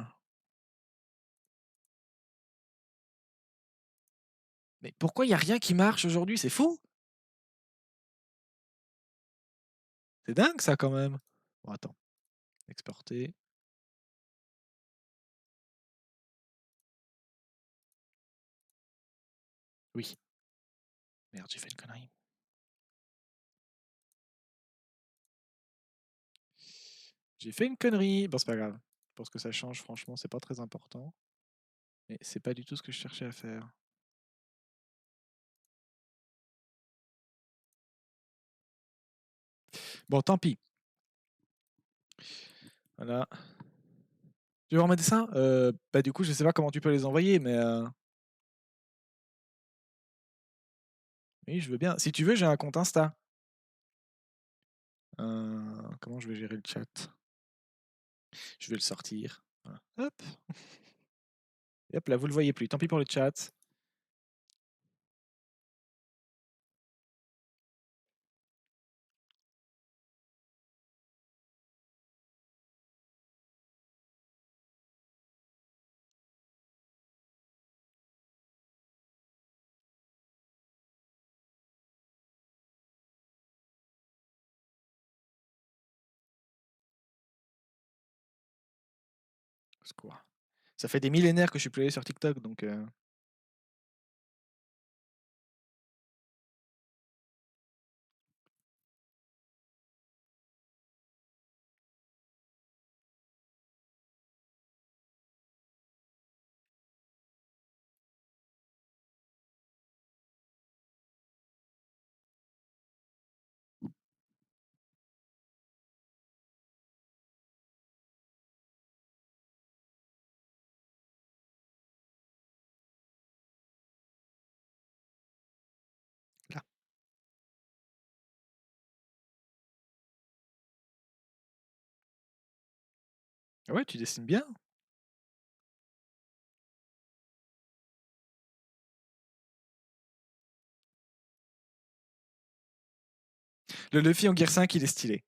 mais pourquoi il y a rien qui marche aujourd'hui? C'est fou! C'est dingue ça quand même! Bon attends, exporter. Oui. Merde, j'ai fait une connerie. J'ai fait une connerie! Bon, c'est pas grave. Pour ce que ça change, franchement, c'est pas très important. Mais c'est pas du tout ce que je cherchais à faire. Bon, tant pis. Voilà. Tu veux voir mes dessins? Bah, du coup, je sais pas comment tu peux les envoyer, mais oui, je veux bien. Si tu veux, j'ai un compte Insta. Comment je vais gérer le chat? Je vais le sortir. Voilà. Hop! Et hop là, vous le voyez plus. Tant pis pour le chat. Au secours. Ça fait des millénaires que je suis plus allé sur TikTok, donc là. Ah ouais, tu dessines bien. Le Luffy en Gear 5, il est stylé.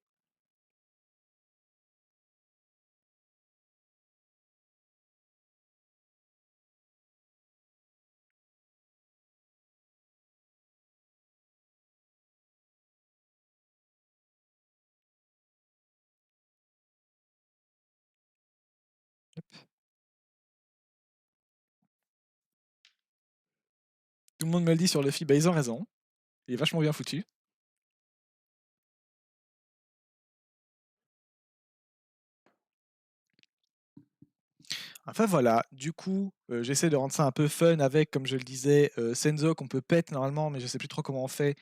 Tout le monde me le dit sur Luffy, bah, ils ont raison. Il est vachement bien foutu. Enfin voilà, du coup, j'essaie de rendre ça un peu fun avec, comme je le disais, Senzo qu'on peut pet normalement, mais je sais plus trop comment on fait.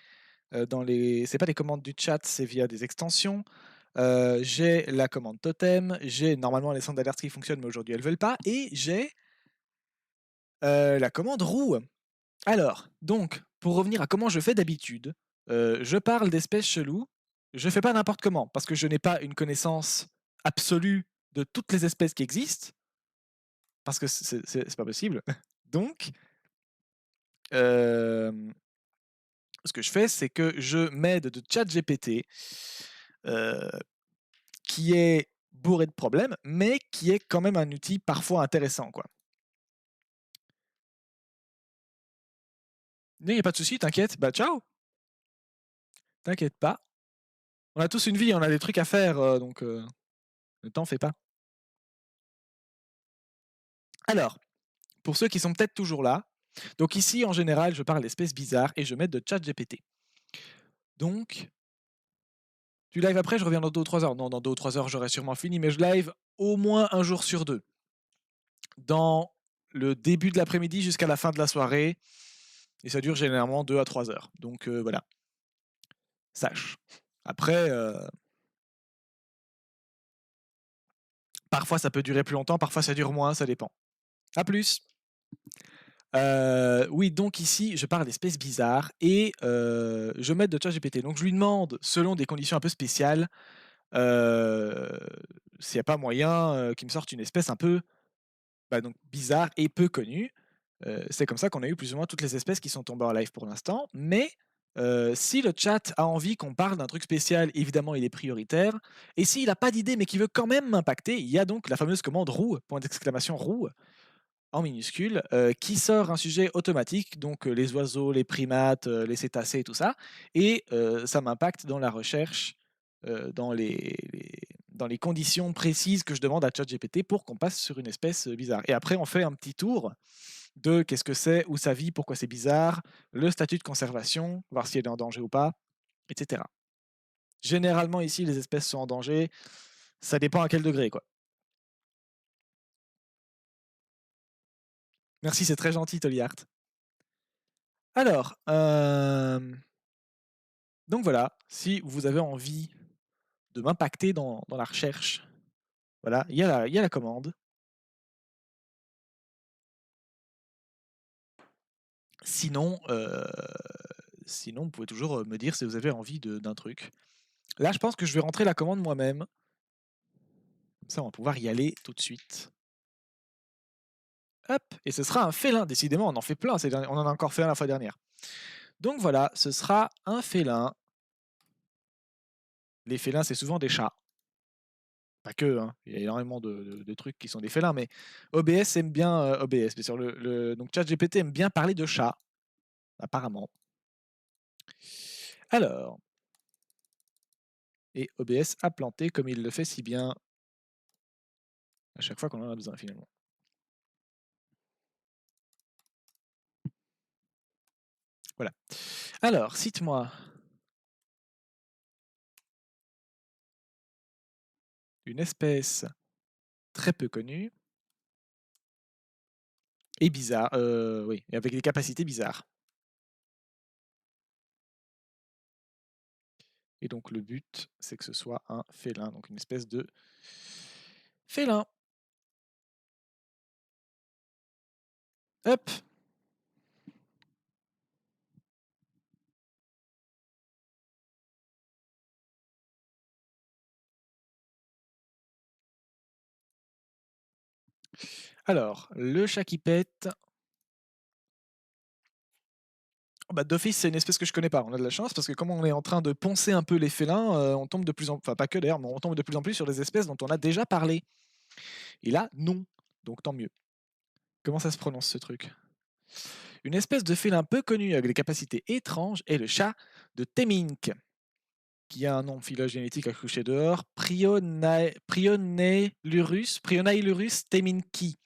C'est pas des commandes du chat, c'est via des extensions. J'ai la commande totem, j'ai normalement les sondes d'alerte qui fonctionnent, mais aujourd'hui elles veulent pas, et j'ai la commande roue. Alors, donc, pour revenir à comment je fais d'habitude, je parle d'espèces cheloues, je fais pas n'importe comment, parce que je n'ai pas une connaissance absolue de toutes les espèces qui existent, parce que c'est pas possible. Donc, ce que je fais, c'est que je m'aide de ChatGPT, euh, qui est bourré de problèmes, mais qui est quand même un outil parfois intéressant, quoi. Il n'y a pas de souci, t'inquiète. Bah ciao, t'inquiète pas. On a tous une vie, on a des trucs à faire, donc ne t'en fais pas. Alors, pour ceux qui sont peut-être toujours là, donc ici, en général, je parle d'espèces bizarres et je mets de ChatGPT. Donc, tu live après, je reviens dans 2 ou 3 heures. Non, dans 2 ou 3 heures, j'aurai sûrement fini, mais je live au moins un jour sur 2. Dans le début de l'après-midi jusqu'à la fin de la soirée. Et ça dure généralement 2 à 3 heures. Donc voilà. Sache. Après, parfois ça peut durer plus longtemps, parfois ça dure moins, ça dépend. A plus. Oui, donc ici, je parle d'espèces bizarres et je m'aide de ChatGPT. Donc je lui demande, selon des conditions un peu spéciales, s'il n'y a pas moyen qu'il me sorte une espèce un peu donc, bizarre et peu connue. C'est comme ça qu'on a eu plus ou moins toutes les espèces qui sont tombées en live pour l'instant. Mais si le chat a envie qu'on parle d'un truc spécial, évidemment, il est prioritaire. Et s'il n'a pas d'idée, mais qu'il veut quand même m'impacter, il y a donc la fameuse commande roue, point d'exclamation roue, en minuscule, qui sort un sujet automatique, donc les oiseaux, les primates, les cétacés, tout ça. Et ça m'impacte dans la recherche, dans dans les conditions précises que je demande à ChatGPT pour qu'on passe sur une espèce bizarre. Et après, on fait un petit tour de qu'est-ce que c'est, où ça vit, pourquoi c'est bizarre, le statut de conservation, voir si elle est en danger ou pas, etc. Généralement, ici, les espèces sont en danger. Ça dépend à quel degré, quoi. Merci, c'est très gentil, Toliart. Alors, donc voilà, si vous avez envie de m'impacter dans la recherche, voilà, il y a la commande. Sinon, sinon, vous pouvez toujours me dire si vous avez envie d'un truc. Là, je pense que je vais rentrer la commande moi-même. Comme ça, on va pouvoir y aller tout de suite. Hop, et ce sera un félin. Décidément, on en fait plein. On en a encore fait un la fois dernière. Donc voilà, ce sera un félin. Les félins, c'est souvent des chats. Pas que, hein. Il y a énormément de trucs qui sont des félins, mais OBS aime bien OBS. Mais sur donc ChatGPT aime bien parler de chats, apparemment. Alors, et OBS a planté comme il le fait si bien à chaque fois qu'on en a besoin finalement. Voilà. Alors, cite-moi une espèce très peu connue et bizarre, oui, et avec des capacités bizarres. Et donc le but, c'est que ce soit un félin, donc une espèce de félin. Hop. Alors, le chat qui pète. Oh bah, d'office, c'est une espèce que je connais pas. On a de la chance parce que comme on est en train de poncer un peu les félins, on tombe de plus en enfin pas que d'ailleurs, mais on tombe de plus en plus sur des espèces dont on a déjà parlé. Et là, non. Donc tant mieux. Comment ça se prononce ce truc? Une espèce de félin peu connue avec des capacités étranges est le chat de Temminck, qui a un nom phylogénétique à coucher dehors, Prionailurus temminckii.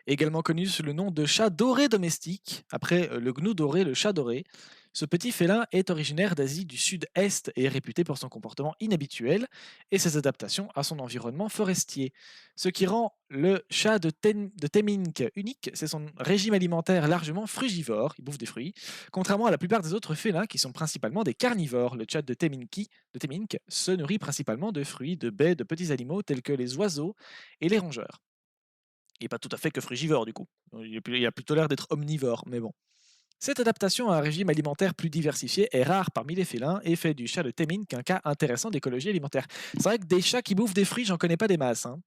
Également connu sous le nom de chat doré domestique, après le gnou doré, le chat doré. Ce petit félin est originaire d'Asie du Sud-Est et est réputé pour son comportement inhabituel et ses adaptations à son environnement forestier. Ce qui rend le chat de Temminck unique, c'est son régime alimentaire largement frugivore, il bouffe des fruits, contrairement à la plupart des autres félins qui sont principalement des carnivores. Le chat de Temminck se nourrit principalement de fruits, de baies, de petits animaux tels que les oiseaux et les rongeurs. Il n'est pas tout à fait que frugivore du coup. Il a plutôt l'air d'être omnivore, mais bon. Cette adaptation à un régime alimentaire plus diversifié est rare parmi les félins et fait du chat de Temminck qu'un cas intéressant d'écologie alimentaire. C'est vrai que des chats qui bouffent des fruits, j'en connais pas des masses, hein.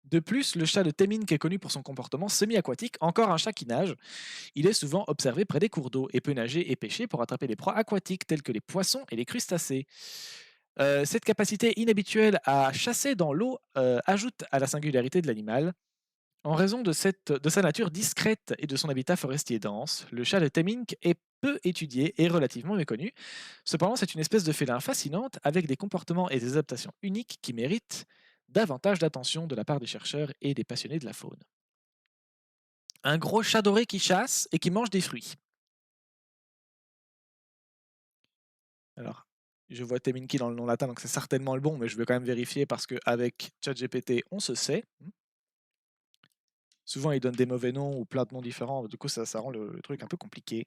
De plus, le chat de Temminck est connu pour son comportement semi-aquatique, encore un chat qui nage. Il est souvent observé près des cours d'eau et peut nager et pêcher pour attraper des proies aquatiques telles que les poissons et les crustacés. Cette capacité inhabituelle à chasser dans l'eau ajoute à la singularité de l'animal. En raison de sa nature discrète et de son habitat forestier dense, le chat de Temminck est peu étudié et relativement méconnu. Cependant, c'est une espèce de félin fascinante avec des comportements et des adaptations uniques qui méritent davantage d'attention de la part des chercheurs et des passionnés de la faune. Un gros chat doré qui chasse et qui mange des fruits. Alors, je vois Temmincky dans le nom latin, donc c'est certainement le bon, mais je vais quand même vérifier parce qu'avec ChatGPT, on se sait. Souvent, il donne des mauvais noms ou plein de noms différents, du coup, ça rend le truc un peu compliqué.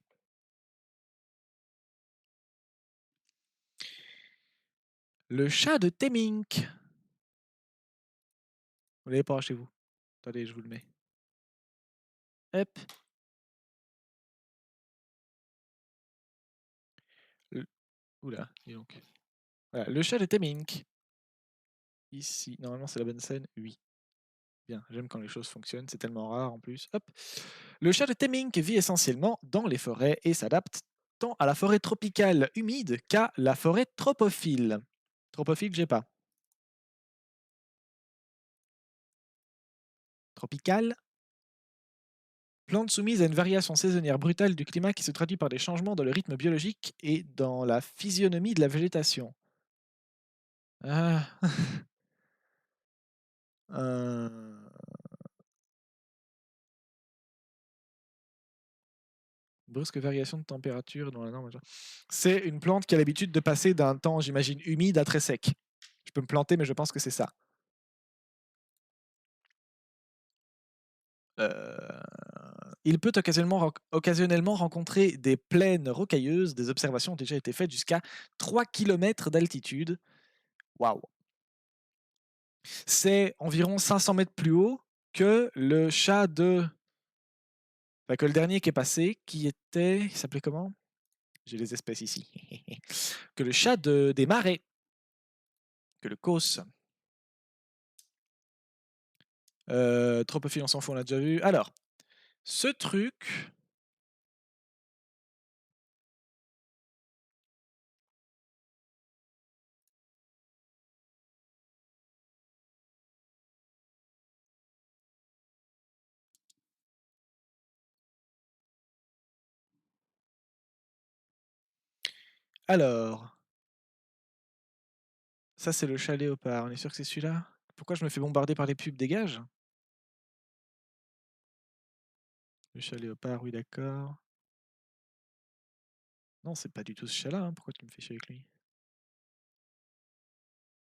Le chat de Temminck. Vous l'avez pas chez vous? Attendez, je vous le mets. Hop. Le... Oula, dis donc. Voilà, le chat de Temminck. Ici, normalement c'est la bonne scène. Oui. Bien, j'aime quand les choses fonctionnent, c'est tellement rare en plus. Hop. Le chat de Temminck vit essentiellement dans les forêts et s'adapte tant à la forêt tropicale humide qu'à la forêt tropophile. Tropophile, j'ai pas. Tropicale. Plante soumise à une variation saisonnière brutale du climat qui se traduit par des changements dans le rythme biologique et dans la physionomie de la végétation. Ah. Euh, Brusque variation de température dans la norme. C'est une plante qui a l'habitude de passer d'un temps, j'imagine, humide à très sec. Je peux me planter, mais je pense que c'est ça. Euh, Il peut occasionnellement rencontrer des plaines rocailleuses. Des observations ont déjà été faites jusqu'à 3 km d'altitude. Waouh! C'est environ 500 mètres plus haut que le chat de. Enfin, que le dernier qui est passé, qui était. Il s'appelait comment? J'ai les espèces ici. Que le chat des marais, que le causse. Tropophile, on s'en fout, on l'a déjà vu. Alors, ce truc. Alors, ça c'est le chat léopard. On est sûr que c'est celui-là? Pourquoi je me fais bombarder par les pubs? Dégage. Le chat léopard, oui, d'accord. Non, c'est pas du tout ce chat-là. Hein. Pourquoi tu me fais chier avec lui?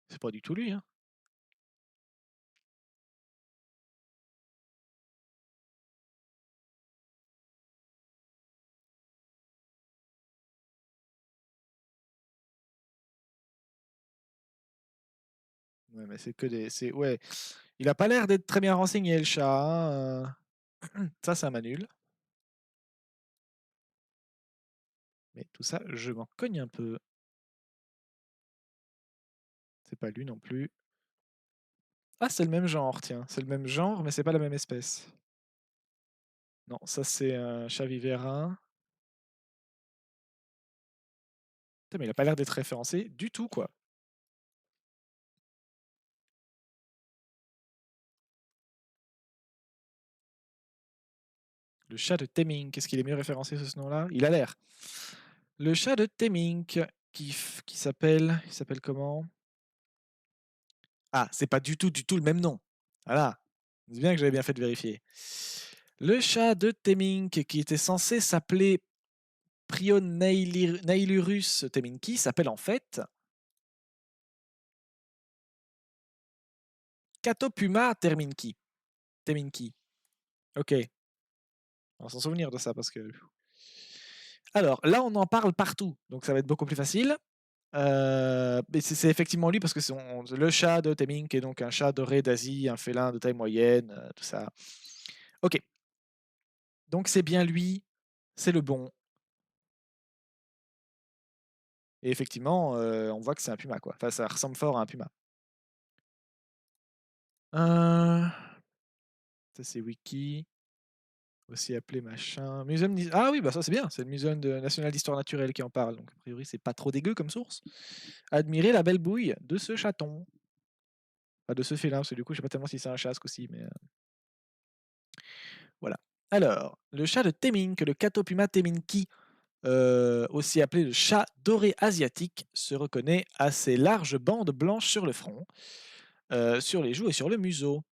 C'est pas du tout lui. Hein. Ouais, mais c'est que des. Ouais. Il a pas l'air d'être très bien renseigné, le chat. Hein. Ça m'annule. Mais tout ça, je m'en cogne un peu. C'est pas lui non plus. Ah, c'est le même genre, tiens. C'est le même genre, mais c'est pas la même espèce. Non, ça c'est un chat vivérin. Putain, mais il a pas l'air d'être référencé du tout, quoi. Le chat de Temminck, est-ce qu'il est mieux référencé sous ce nom-là? Il a l'air. Le chat de Temminck, qui s'appelle. Il s'appelle comment? Ah, c'est pas du tout le même nom. Voilà. C'est bien que j'avais bien fait de vérifier. Le chat de Temminck, qui était censé s'appeler Prionailurus temminki, s'appelle en fait Catopuma temminki. Ok, on va s'en souvenir de ça parce que. Alors là, on en parle partout, donc ça va être beaucoup plus facile. Mais c'est effectivement lui parce que c'est le chat de Temminck est donc un chat doré d'Asie, un félin de taille moyenne, tout ça. Ok, donc c'est bien lui, c'est le bon. Et effectivement, on voit que c'est un puma, quoi. Enfin, ça ressemble fort à un puma. Ça, c'est wiki. Aussi appelé machin. Ah oui, bah ça c'est bien. C'est le Muséum national d'histoire naturelle qui en parle. Donc a priori, c'est pas trop dégueu comme source. Admirer la belle bouille de ce chaton. Enfin, de ce félin, parce que du coup, je sais pas tellement si c'est un chasque aussi, mais voilà. Alors, le chat de Temminck, le Catopuma temminki, aussi appelé le chat doré asiatique, se reconnaît à ses larges bandes blanches sur le front, sur les joues et sur le museau.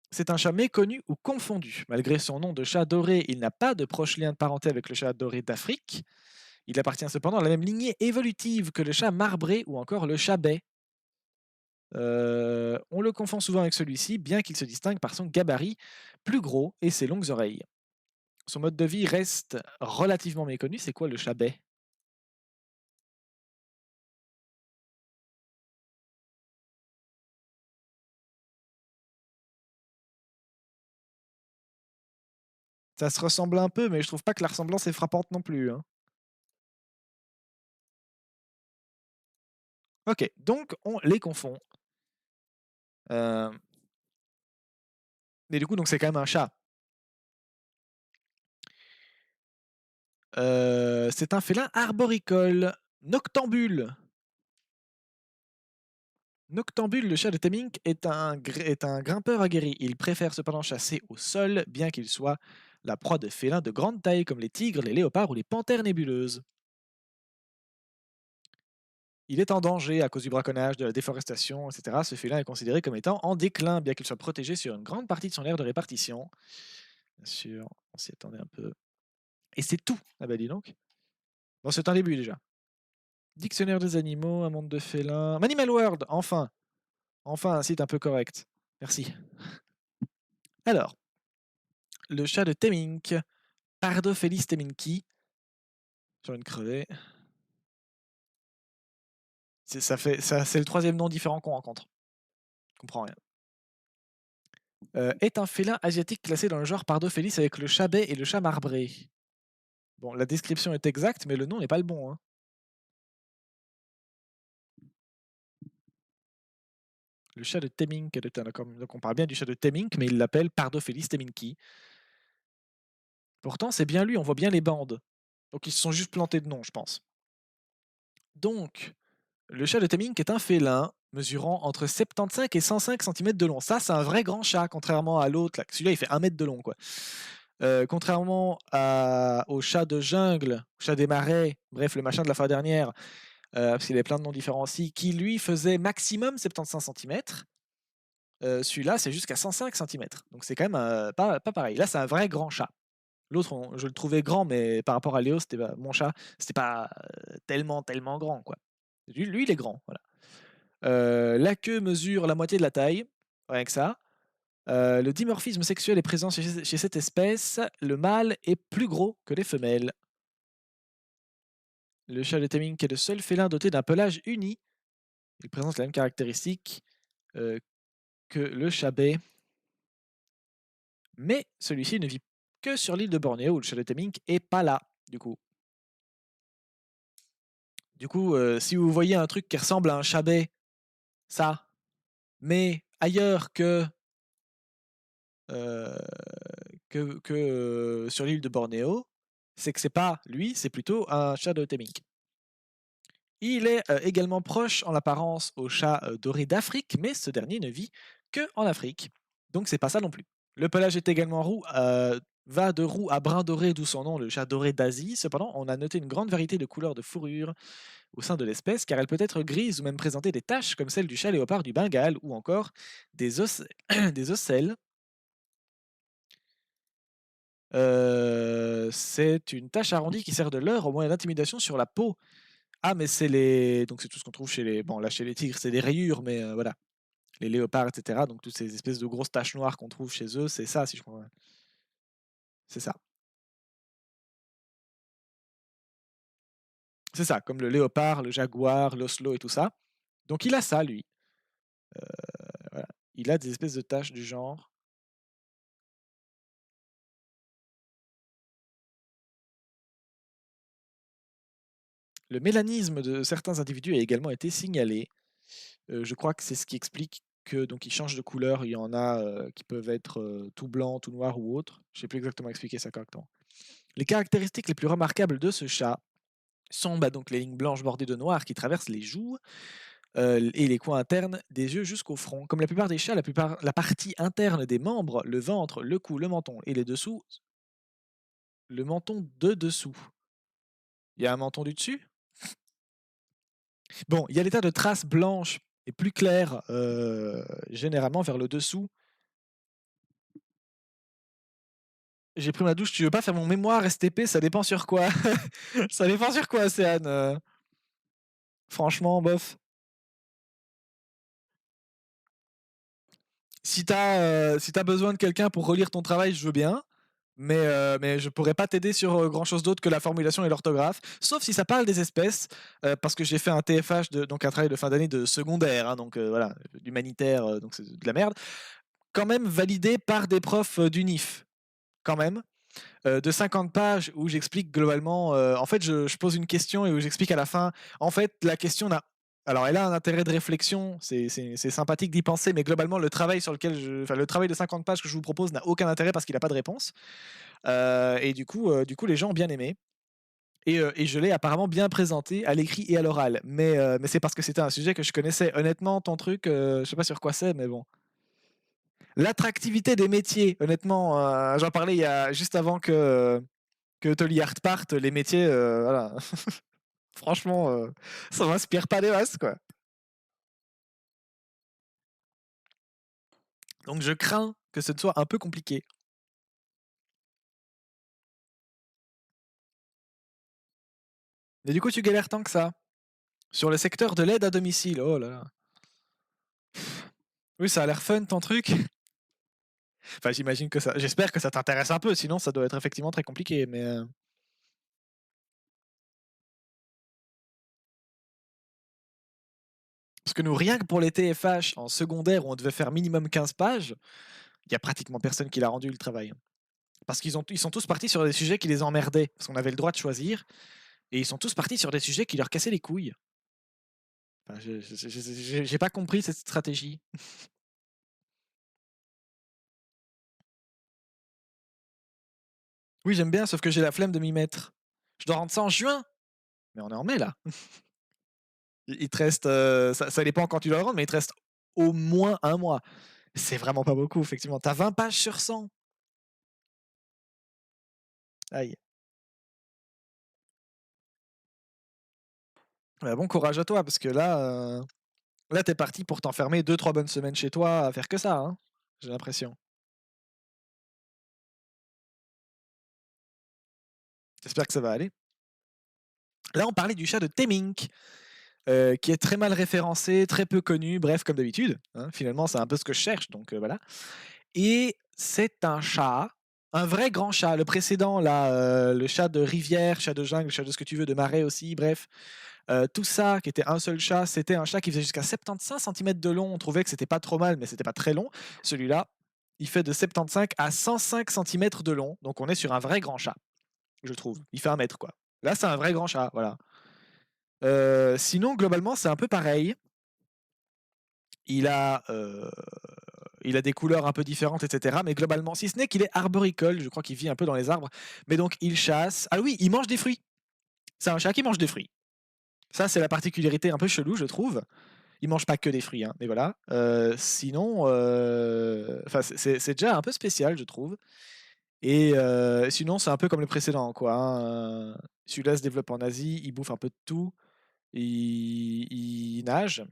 C'est un chat méconnu ou confondu. Malgré son nom de chat doré, il n'a pas de proche lien de parenté avec le chat doré d'Afrique. Il appartient cependant à la même lignée évolutive que le chat marbré ou encore le chat bai. On le confond souvent avec celui-ci, bien qu'il se distingue par son gabarit plus gros et ses longues oreilles. Son mode de vie reste relativement méconnu. C'est quoi le chat bai? Ça se ressemble un peu, mais je trouve pas que la ressemblance est frappante non plus, hein. Ok, donc on les confond. Euh, Mais du coup, donc c'est quand même un chat. C'est un félin arboricole, noctambule. Noctambule, le chat de Temminck, est un grimpeur aguerri. Il préfère cependant chasser au sol, bien qu'il soit la proie de félins de grande taille comme les tigres, les léopards ou les panthères nébuleuses. Il est en danger à cause du braconnage, de la déforestation, etc. Ce félin est considéré comme étant en déclin, bien qu'il soit protégé sur une grande partie de son aire de répartition. Bien sûr, on s'y attendait un peu. Et c'est tout. Ah bah dis donc. Bon, c'est un début déjà. Dictionnaire des animaux, un monde de félins. Animal World, enfin. Enfin, un site un peu correct. Merci. Alors, le chat de Temminck, Pardophelis temminki, sur une crevée. C'est le troisième nom différent qu'on rencontre. Je comprends rien. Est un félin asiatique classé dans le genre Pardophelis avec le chat bai et le chat marbré. Bon, la description est exacte, mais le nom n'est pas le bon, hein. Le chat de Temminck, donc on parle bien du chat de Temminck, mais il l'appelle Pardophelis temminki. Pourtant, c'est bien lui, on voit bien les bandes. Donc ils se sont juste plantés de nom, je pense. Donc, le chat de Temminck est un félin mesurant entre 75 et 105 cm de long. Ça, c'est un vrai grand chat, contrairement à l'autre. Celui-là, il fait 1 mètre de long, quoi. Contrairement au chat de jungle, au chat des marais, bref, le machin de la fois dernière, parce qu'il avait plein de noms différents aussi, qui lui faisait maximum 75 cm. Celui-là, c'est jusqu'à 105 cm. Donc c'est quand même pas pareil. Là, c'est un vrai grand chat. L'autre, je le trouvais grand, mais par rapport à Léo, c'était mon chat, c'était pas tellement grand, quoi. Lui, il est grand, voilà. La queue mesure la moitié de la taille, rien que ça. Le dimorphisme sexuel est présent chez cette espèce. Le mâle est plus gros que les femelles. Le chat de Temminck est le seul félin doté d'un pelage uni. Il présente la même caractéristique que le chat bai. Mais celui-ci ne vit que sur l'île de Bornéo où le chat de Temminck est pas là, du coup. Du coup, si vous voyez un truc qui ressemble à un chat bai, ça, mais ailleurs euh, sur l'île de Bornéo, c'est que c'est pas lui, c'est plutôt un chat de Temminck. Il est également proche en apparence au chat doré d'Afrique, mais ce dernier ne vit que en Afrique. Donc c'est pas ça non plus. Le pelage est également roux, va de roux à brun doré, d'où son nom, le chat doré d'Asie. Cependant, on a noté une grande variété de couleurs de fourrure au sein de l'espèce, car elle peut être grise ou même présenter des taches comme celle du chat léopard du Bengale ou encore des, des ocelles C'est une tache arrondie qui sert de leurre au moyen d'intimidation sur la peau. Ah, mais c'est les donc c'est tout ce qu'on trouve chez les bon, là, chez les tigres, c'est des rayures, mais voilà, les léopards et cetera, donc toutes ces espèces de grosses taches noires qu'on trouve chez eux, c'est ça, si je comprends bien. C'est ça. C'est ça, comme le léopard, le jaguar, l'oslo et tout ça. Donc il a ça, lui. Voilà. Il a des espèces de taches du genre. Le mélanisme de certains individus a également été signalé. Je crois que c'est ce qui explique que donc ils changent de couleur. Il y en a, qui peuvent être, tout blanc, tout noir ou autre. Je sais plus exactement expliquer ça correctement. Les caractéristiques les plus remarquables de ce chat sont, bah, donc les lignes blanches bordées de noir qui traversent les joues, et les coins internes des yeux jusqu'au front. Comme la plupart des chats, la partie interne des membres, le ventre, le cou, le menton et les dessous, le menton de dessous. Il y a un menton du dessus? Bon, il y a l'état de traces blanches et plus claires, généralement vers le dessous. J'ai pris ma douche, tu veux pas faire mon mémoire STP? Ça dépend sur quoi. Ça dépend sur quoi, Océane, franchement, bof. Si tu besoin de quelqu'un pour relire ton travail, je veux bien, mais je pourrais pas t'aider sur, grand chose d'autre que la formulation et l'orthographe, sauf si ça parle des espèces, parce que j'ai fait un TFH donc un travail de fin d'année de secondaire, hein, donc voilà, d'humanitaire, donc c'est de la merde. Quand même validé par des profs, d'UNIF, quand même. De 50 pages où j'explique globalement, en fait, je pose une question et où j'explique à la fin. En fait, la question n'a alors elle a un intérêt de réflexion, c'est sympathique d'y penser, mais globalement, le travail de 50 pages que je vous propose n'a aucun intérêt parce qu'il n'a pas de réponse. Et du coup, les gens ont bien aimé et je l'ai apparemment bien présenté à l'écrit et à l'oral. Mais c'est parce que c'était un sujet que je connaissais. Honnêtement, ton truc, je sais pas sur quoi c'est, mais bon. L'attractivité des métiers, honnêtement, j'en parlais il y a juste avant que Tolly Hart parte, les métiers, voilà. Franchement, ça m'inspire pas des masses, quoi. Donc je crains que ce soit un peu compliqué. Mais du coup, tu galères tant que ça? Sur le secteur de l'aide à domicile, oh là là. Oui, ça a l'air fun ton truc. Enfin, j'espère que ça t'intéresse un peu, sinon ça doit être effectivement très compliqué, mais parce que nous, rien que pour les TFH en secondaire où on devait faire minimum 15 pages, il y a pratiquement personne qui l'a rendu le travail. Parce ils sont tous partis sur des sujets qui les emmerdaient, parce qu'on avait le droit de choisir, et ils sont tous partis sur des sujets qui leur cassaient les couilles. Enfin, j'ai pas compris cette stratégie. Oui, j'aime bien, sauf que j'ai la flemme de m'y mettre. Je dois rendre ça en juin, mais on est en mai là. Il te reste, ça dépend quand tu dois le rendre, mais il te reste au moins un mois. C'est vraiment pas beaucoup, effectivement. Tu as 20 pages sur 100. Aïe. Bah, bon courage à toi, parce que là, tu parti pour t'enfermer 2-3 bonnes semaines chez toi à faire que ça, hein, j'ai l'impression. J'espère que ça va aller. Là, on parlait du chat de Temink, qui est très mal référencé, très peu connu, bref, comme d'habitude, hein. Finalement, c'est un peu ce que je cherche, donc voilà. Et c'est un chat, un vrai grand chat. Le précédent, là, le chat de rivière, chat de jungle, le chat de ce que tu veux, de marais aussi, bref. Tout ça, qui était un seul chat, c'était un chat qui faisait jusqu'à 75 centimètres de long. On trouvait que c'était pas trop mal, mais c'était pas très long. Celui-là, il fait de 75 à 105 centimètres de long. Donc on est sur un vrai grand chat, je trouve. Il fait un mètre, quoi. Là, c'est un vrai grand chat, voilà. Sinon, globalement, c'est un peu pareil. Il a, heu, il a des couleurs un peu différentes, et cetera, mais globalement, si ce n'est qu'il est arboricole, je crois qu'il vit un peu dans les arbres, mais donc il chasse. Ah oui, il mange des fruits. C'est un chat qui mange des fruits. Ça, c'est la particularité un peu chelou, je trouve. Il mange pas que des fruits, hein, mais voilà. Sinon, enfin, c'est déjà un peu spécial, je trouve. Et sinon, c'est un peu comme le précédent, quoi, hein, celui-là se développe en Asie, il bouffe un peu de tout, il nage.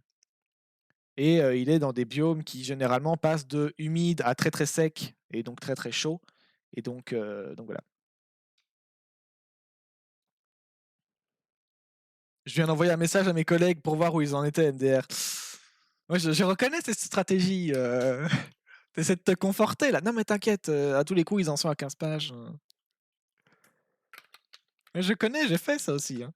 Et il est dans des biomes qui généralement passent de humide à très, très sec et donc très, très chaud Et donc voilà. Je viens d'envoyer un message à mes collègues pour voir où ils en étaient, MDR. Moi, je reconnais cette stratégie. Tu essaies de te conforter là. Non, mais t'inquiète, à tous les coups, ils en sont à 15 pages. Mais je connais, j'ai fait ça aussi. Hein.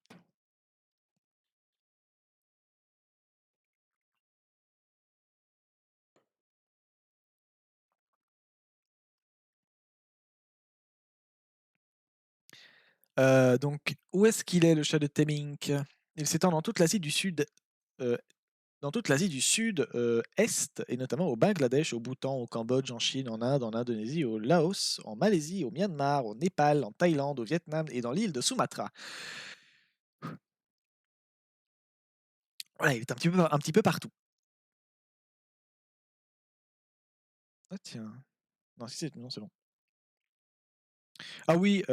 Donc, où est-ce qu'il est le chat de Temink? Il s'étend dans toute l'Asie du Sud, dans toute l'Asie du Sud Est, et notamment au Bangladesh, au Bhoutan, au Cambodge, en Chine, en Inde, en Indonésie, au Laos, en Malaisie, au Myanmar, au Népal, en Thaïlande, au Vietnam et dans l'île de Sumatra. Voilà, il est un petit peu partout. Ah tiens. Non, si c'est non, c'est bon. Ah oui,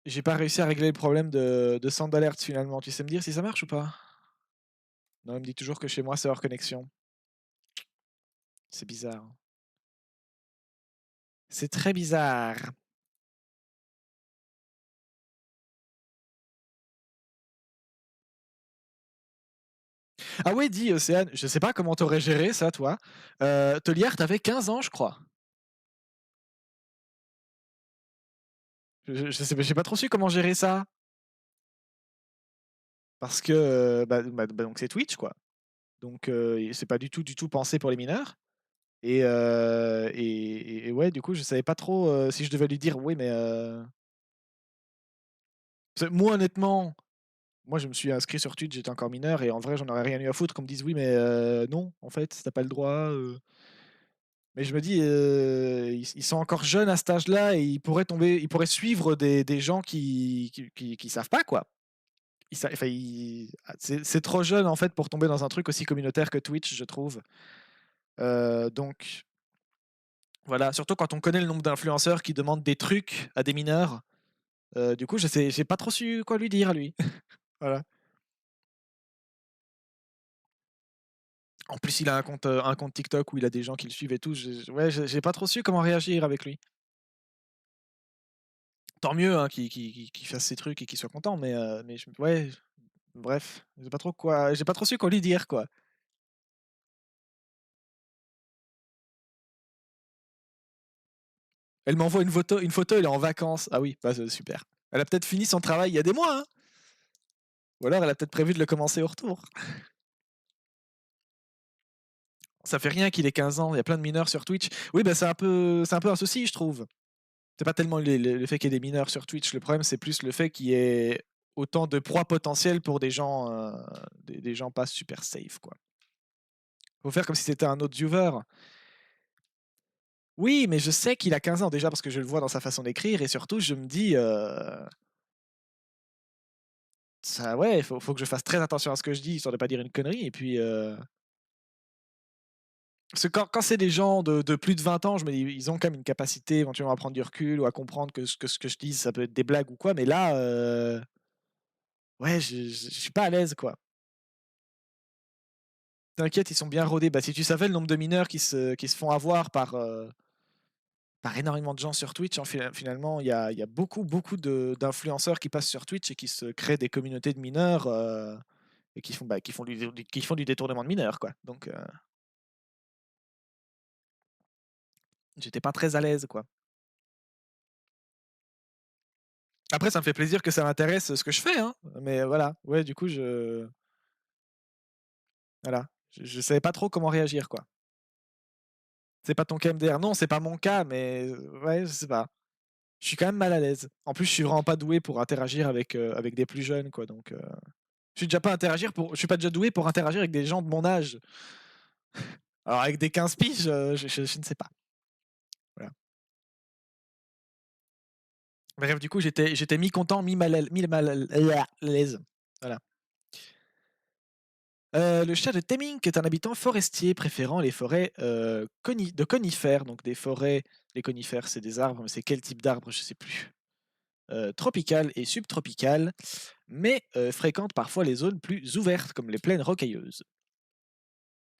j'ai pas réussi à régler le problème de Sound Alert finalement. Tu sais me dire si ça marche ou pas? Non, il me dit toujours que chez moi c'est hors connexion. C'est bizarre. C'est très bizarre. Ah ouais, dis Océane, je sais pas comment t'aurais géré ça toi. Tolière, tu 15 ans je crois. J'ai pas trop su comment gérer ça. Parce que, donc c'est Twitch quoi. Donc c'est pas du tout pensé pour les mineurs. Et ouais, du coup, je savais pas trop, si je devais lui dire: «Oui, mais» moi honnêtement, moi je me suis inscrit sur Twitch, j'étais encore mineur et en vrai, j'en aurais rien eu à foutre qu'on me dise: «Oui, mais non, en fait, tu pas le droit», mais je me dis, ils sont encore jeunes à cet âge-là et ils pourraient suivre des gens qui savent pas, quoi. Ils sa Enfin, c'est trop jeune, en fait, pour tomber dans un truc aussi communautaire que Twitch, je trouve. Donc voilà, surtout quand on connaît le nombre d'influenceurs qui demandent des trucs à des mineurs. Du coup, j'ai pas trop su quoi lui dire à lui. Voilà. En plus, il a un compte TikTok où il a des gens qui le suivent et tout. Ouais, j'ai pas trop su comment réagir avec lui. Tant mieux hein, qu'il fasse ses trucs et qu'il soit content, mais ouais, bref, j'ai pas trop su quoi lui dire quoi. Elle m'envoie une photo, elle est en vacances. Ah oui, bah, c'est super. Elle a peut-être fini son travail il y a des mois, hein. Ou alors elle a peut-être prévu de le commencer au retour. Ça fait rien qu'il ait 15 ans, il y a plein de mineurs sur Twitch. Oui, bah, c'est un peu un souci, je trouve. C'est pas tellement le fait qu'il y ait des mineurs sur Twitch, le problème c'est plus le fait qu'il y ait autant de proies potentielles pour des gens pas super safe, quoi. Faut faire comme si c'était un autre viewer. Oui, mais je sais qu'il a 15 ans déjà parce que je le vois dans sa façon d'écrire et surtout je me dis, ça ouais, faut que je fasse très attention à ce que je dis, histoire de pas dire une connerie et puis, parce que quand c'est des gens de plus de 20 ans, je me dis: «Ils ont quand même une capacité éventuellement à prendre du recul ou à comprendre que ce que je dis, ça peut être des blagues ou quoi», mais là, ouais, je suis pas à l'aise, quoi. T'inquiète, ils sont bien rodés. Bah, si tu savais le nombre de mineurs qui se font avoir par énormément de gens sur Twitch, hein, finalement, il y a beaucoup, beaucoup d'influenceurs qui passent sur Twitch et qui se créent des communautés de mineurs et qui font du détournement de mineurs, quoi. Donc, j'étais pas très à l'aise, quoi. Après, ça me fait plaisir que ça m'intéresse ce que je fais, hein, mais voilà. Ouais, du coup, voilà. Je savais pas trop comment réagir, quoi. C'est pas ton cas MDR? Non, c'est pas mon cas, mais ouais, je sais pas. Je suis quand même mal à l'aise. En plus, je suis vraiment pas doué pour interagir avec des plus jeunes, quoi, donc je suis pas déjà doué pour interagir avec des gens de mon âge. Alors avec des 15 piges, je ne sais pas. Voilà. Bref, du coup, j'étais mi-content, mi mal à l'aise. Voilà. Le chat de Temink est un habitant forestier préférant les forêts, de conifères, donc des forêts les conifères, c'est des arbres, mais c'est quel type d'arbre? Je sais plus. Tropicales et subtropicales, mais fréquente parfois les zones plus ouvertes comme les plaines rocailleuses.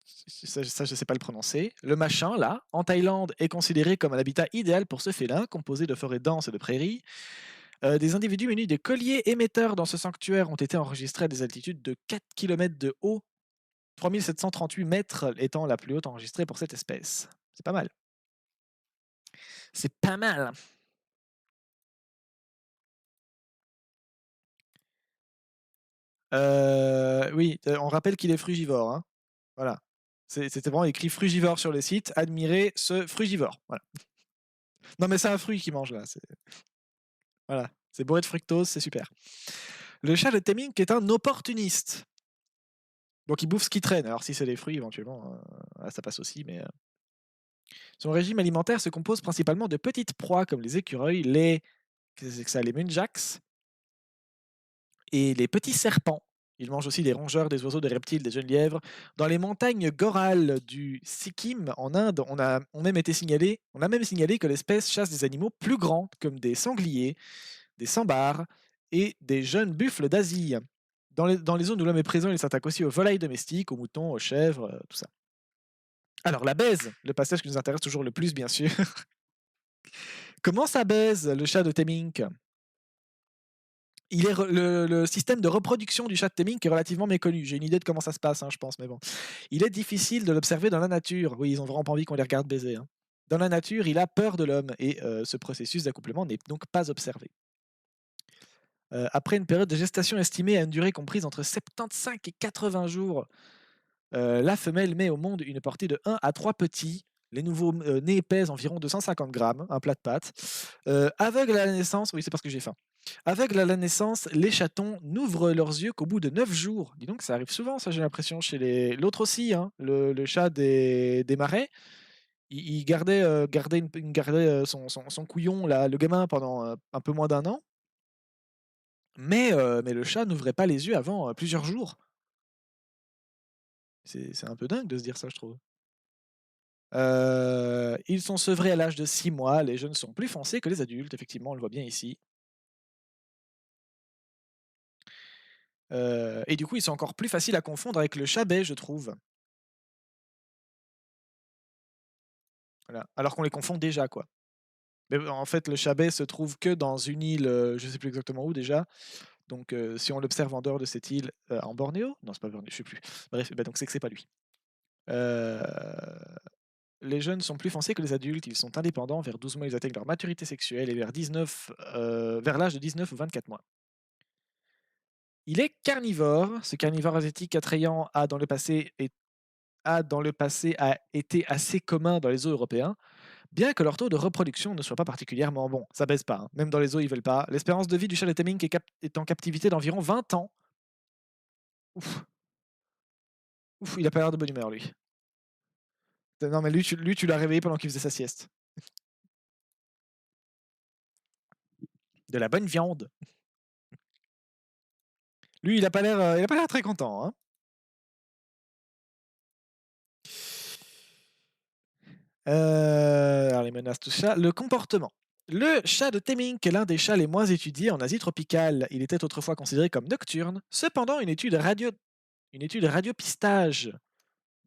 Ça, je sais pas le prononcer. Le machin, là, en Thaïlande, est considéré comme un habitat idéal pour ce félin, composé de forêts denses et de prairies. Des individus munis de colliers émetteurs dans ce sanctuaire ont été enregistrés à des altitudes de 4 kilomètres de haut, 3738 mètres étant la plus haute enregistrée pour cette espèce. C'est pas mal. C'est pas mal. Oui, on rappelle qu'il est frugivore, hein. Voilà. C'était vraiment écrit frugivore sur le site. Admirez ce frugivore. Voilà. Non, mais c'est un fruit qu'il mange là. Voilà. C'est bourré de fructose, c'est super. Le chat de Temminck est un opportuniste. Donc il bouffe ce qui traîne. Alors si c'est des fruits, éventuellement, ça passe aussi. Mais son régime alimentaire se compose principalement de petites proies comme les écureuils, qu'est-ce que c'est que ça, les muntjacs et les petits serpents. Il mange aussi des rongeurs, des oiseaux, des reptiles, des jeunes lièvres. Dans les montagnes Goral du Sikkim, en Inde, on a même signalé que l'espèce chasse des animaux plus grands, comme des sangliers, des sambars et des jeunes buffles d'Asie. Dans les zones où l'homme est présent, il s'attaque aussi aux volailles domestiques, aux moutons, aux chèvres, tout ça. Alors, la baise, le passage qui nous intéresse toujours le plus, bien sûr. Comment ça baise, le chat de Temminck? Le système de reproduction du chat de Temminck est relativement méconnu. J'ai une idée de comment ça se passe, hein, je pense, mais bon. Il est difficile de l'observer dans la nature. Oui, ils ont vraiment pas envie qu'on les regarde baiser, hein. Dans la nature, il a peur de l'homme et ce processus d'accouplement n'est donc pas observé. Après une période de gestation estimée à une durée comprise entre 75 et 80 jours, la femelle met au monde une portée de 1 à 3 petits. Les nouveaux nés pèsent environ 250 grammes, un plat de pâtes. Aveugle à la naissance, oui, c'est parce que j'ai faim. Aveugle à la naissance, les chatons n'ouvrent leurs yeux qu'au bout de 9 jours. Dis donc, ça arrive souvent, ça, j'ai l'impression, chez l'autre aussi, hein, le chat des marais. Il gardait son couillon, là, le gamin, pendant un peu moins d'un an. Mais le chat n'ouvrait pas les yeux avant plusieurs jours. C'est un peu dingue de se dire ça, je trouve. Ils sont sevrés à l'âge de 6 mois. Les jeunes sont plus foncés que les adultes, effectivement, on le voit bien ici. Et du coup, ils sont encore plus faciles à confondre avec le chabet, je trouve. Voilà. Alors qu'on les confond déjà, quoi. Mais en fait, le chabet se trouve que dans une île, je sais plus exactement où déjà. Donc, si on l'observe en dehors de cette île, en Bornéo? Non, c'est pas Bornéo, je sais plus. Bref, bah, donc c'est que c'est pas lui. Heu, les jeunes sont plus foncés que les adultes. Ils sont indépendants. Vers 12 mois, ils atteignent leur maturité sexuelle et vers l'âge de 19 ou 24 mois. Il est carnivore. Ce carnivore asiatique attrayant a été assez commun dans les zoos européens, bien que leur taux de reproduction ne soit pas particulièrement bon. Ça baisse pas, hein. Même dans les zoos, ils veulent pas. L'espérance de vie du chat de Temminck est en captivité d'environ 20 ans. Ouf, ouf, il a pas l'air de bonne humeur, lui. Non, mais lui, tu l'as réveillé pendant qu'il faisait sa sieste. De la bonne viande. Lui, il a pas l'air très content, hein. Alors les menaces, tout ça. Le comportement. Le chat de Temminck est l'un des chats les moins étudiés en Asie tropicale. Il était autrefois considéré comme nocturne. Cependant, une étude radiopistage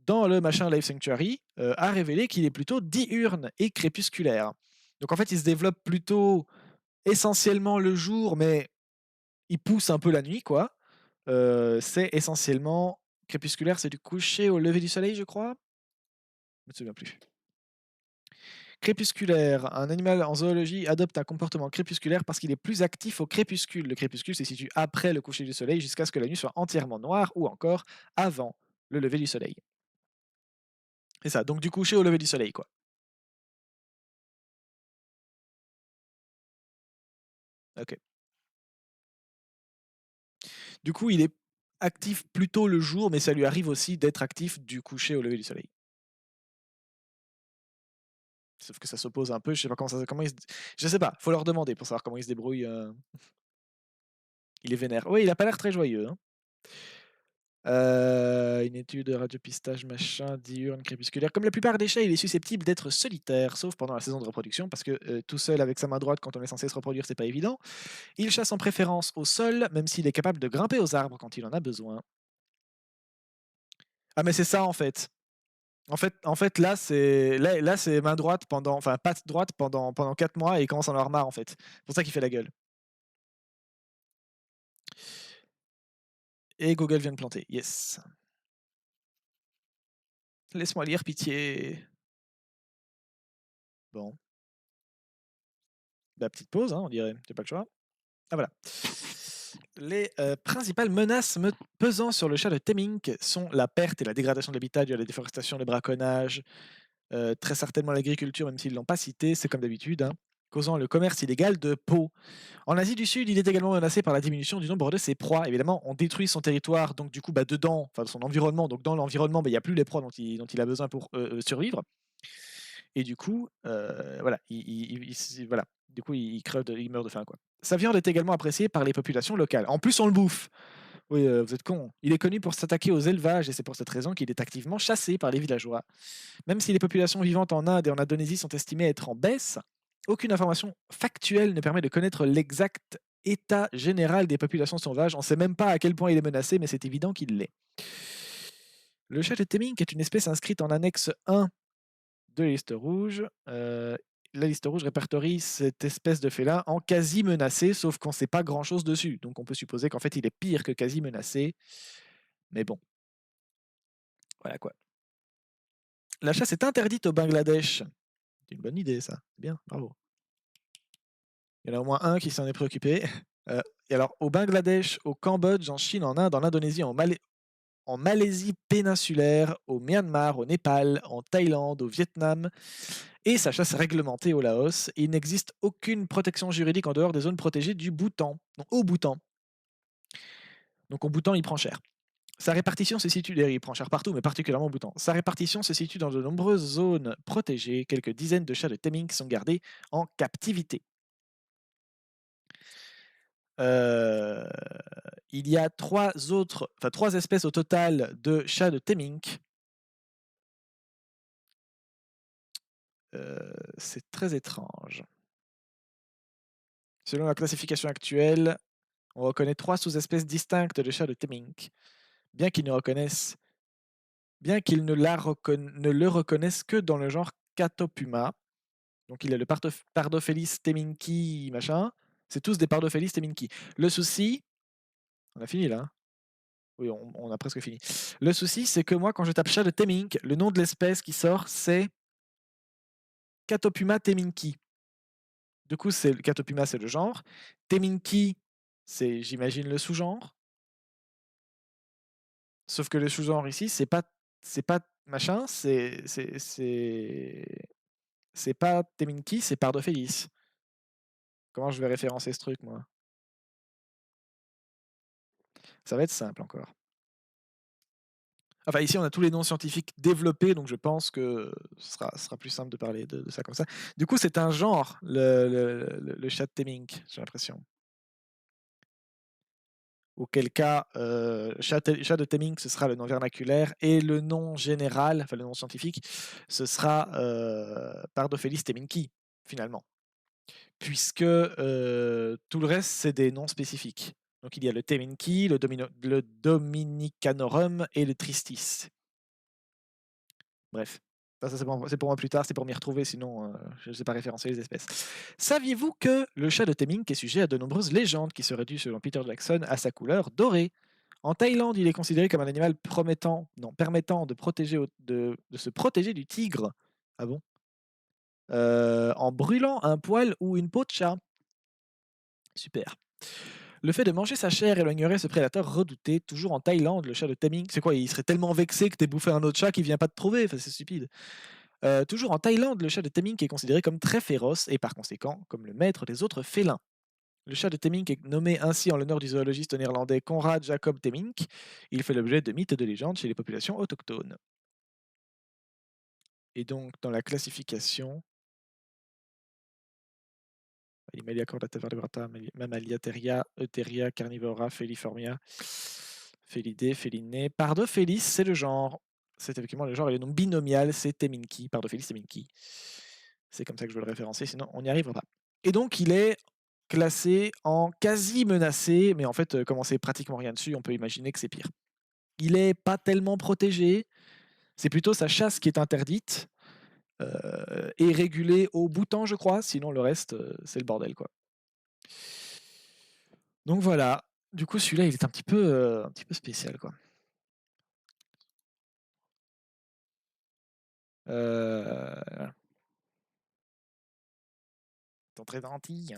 dans le machin Life Sanctuary a révélé qu'il est plutôt diurne et crépusculaire. Donc en fait, il se développe plutôt essentiellement le jour, mais il pousse un peu la nuit, quoi. C'est essentiellement crépusculaire, c'est du coucher au lever du soleil, je crois. Je me souviens plus. Crépusculaire, un animal en zoologie adopte un comportement crépusculaire parce qu'il est plus actif au crépuscule. Le crépuscule se situe après le coucher du soleil jusqu'à ce que la nuit soit entièrement noire ou encore avant le lever du soleil. C'est ça, donc du coucher au lever du soleil, quoi. Ok. Du coup, il est actif plutôt le jour, mais ça lui arrive aussi d'être actif du coucher au lever du soleil. Sauf que ça s'oppose un peu, je sais pas comment je sais pas, faut leur demander pour savoir comment ils se débrouillent. Il est vénère. Oui, il a pas l'air très joyeux, hein. Une étude radiopistage machin, diurne, crépusculaire. Comme la plupart des chats, il est susceptible d'être solitaire, sauf pendant la saison de reproduction, parce que tout seul avec sa main droite, quand on est censé se reproduire, c'est pas évident. Il chasse en préférence au sol, même s'il est capable de grimper aux arbres quand il en a besoin. Ah, mais c'est ça en fait. En fait, là, c'est main droite enfin patte droite pendant 4 mois et il commence à en avoir marre en fait. C'est pour ça qu'il fait la gueule. Et Google vient de planter. Yes. Laisse-moi lire, pitié. Bon. Bah, petite pause, hein, on dirait. J'ai pas le choix. Ah voilà. Les principales menaces pesant sur le chat de Temminck sont la perte et la dégradation de l'habitat due à la déforestation, le braconnage, très certainement l'agriculture, même s'ils ne l'ont pas cité, c'est comme d'habitude, hein, causant le commerce illégal de peau. En Asie du Sud, il est également menacé par la diminution du nombre de ses proies. Évidemment, on détruit son territoire, donc du coup, bah, dedans, enfin son environnement, donc dans l'environnement, bah, il n'y a plus les proies dont il a besoin pour survivre. Et du coup, voilà, voilà. Du coup, il meurt de faim, quoi. Sa viande est également appréciée par les populations locales. En plus, on le bouffe. Oui, vous êtes con. Il est connu pour s'attaquer aux élevages et c'est pour cette raison qu'il est activement chassé par les villageois. Même si les populations vivantes en Inde et en Indonésie sont estimées être en baisse, aucune information factuelle ne permet de connaître l'exact état général des populations sauvages. On ne sait même pas à quel point il est menacé, mais c'est évident qu'il l'est. Le chat de Temminck est une espèce inscrite en annexe 1 de la liste rouge. La liste rouge répertorie cette espèce de félin en quasi menacé, sauf qu'on ne sait pas grand-chose dessus. Donc on peut supposer qu'en fait il est pire que quasi menacé. Mais bon, voilà quoi. La chasse est interdite au Bangladesh. C'est une bonne idée ça. Bien, bravo. Il y en a au moins un qui s'en est préoccupé. Et alors au Bangladesh, au Cambodge, en Chine, en Inde, en Indonésie, en Malaisie péninsulaire, au Myanmar, au Népal, en Thaïlande, au Vietnam, et sa chasse est réglementée au Laos. Et il n'existe aucune protection juridique en dehors des zones protégées du Bhoutan, donc au Bhoutan. Donc au Bhoutan, il prend cher. Sa répartition se situe, il prend cher partout, mais particulièrement au Bhoutan. Sa répartition se situe dans de nombreuses zones protégées. Quelques dizaines de chats de Temminck sont gardés en captivité. Il y a trois espèces au total de chats de Temminck. C'est très étrange. Selon la classification actuelle, on reconnaît 3 sous-espèces distinctes de chats de Temminck, bien qu'ils ne le reconnaissent que dans le genre Catopuma. Donc il y a le Pardophelis temminckii, machin. C'est tous des Pardophelis temminckii. Le souci, on a fini là, hein. Oui, on a presque fini. Le souci, c'est que moi, quand je tape chat de Temminck, le nom de l'espèce qui sort, c'est Catopuma temminckii. Du coup, Catopuma, c'est le genre. Temminckii, c'est, j'imagine, le sous-genre. Sauf que le sous-genre ici, c'est pas machin, c'est pas Temminckii, c'est Pardophelis. Comment je vais référencer ce truc, moi? Ça va être simple encore. Enfin, ici, on a tous les noms scientifiques développés, donc je pense que ce sera plus simple de parler de ça comme ça. Du coup, c'est un genre, le chat de Temminck, j'ai l'impression. Auquel cas, chat de Temminck, ce sera le nom vernaculaire, et le nom général, enfin le nom scientifique, ce sera Pardophelis temminckii, finalement. Puisque tout le reste, c'est des noms spécifiques. Donc il y a le temminckii, le dominicanorum et le tristis. Bref, ça c'est pour moi plus tard, c'est pour m'y retrouver, sinon je ne sais pas référencer les espèces. Saviez-vous que le chat de Temminck est sujet à de nombreuses légendes qui seraient dues, selon Peter Jackson, à sa couleur dorée? En Thaïlande, il est considéré comme un animal permettant de se protéger du tigre. Ah bon? En brûlant un poil ou une peau de chat. Super. Le fait de manger sa chair éloignerait ce prédateur redouté. Toujours en Thaïlande, le chat de Temminck. C'est quoi? Il serait tellement vexé que t'aies bouffé un autre chat qui vient pas te trouver. Enfin, c'est stupide. Toujours en Thaïlande, le chat de Temminck est considéré comme très féroce et par conséquent comme le maître des autres félins. Le chat de Temminck est nommé ainsi en l'honneur du zoologiste néerlandais Conrad Jacob Temminck. Il fait l'objet de mythes et de légendes chez les populations autochtones. Et donc, dans la classification, Animalia chordata vertebrata, Mammalia terrier, Eutheria, Carnivora, Feliformia, Felidae, Felinea. Pardophelis, c'est le genre. C'est effectivement le genre et le nom binomial, c'est Temminckii, Pardophelis temminckii. C'est comme ça que je veux le référencer, sinon on n'y arrivera pas. Et donc, il est classé en quasi menacé, mais en fait, comme on sait pratiquement rien dessus, on peut imaginer que c'est pire. Il est pas tellement protégé, C'est plutôt sa chasse qui est interdite, et régulée au bouton, je crois, sinon le reste, c'est le bordel, quoi. Donc voilà, du coup celui-là il est un petit peu spécial, quoi. Voilà. Ils très gentils.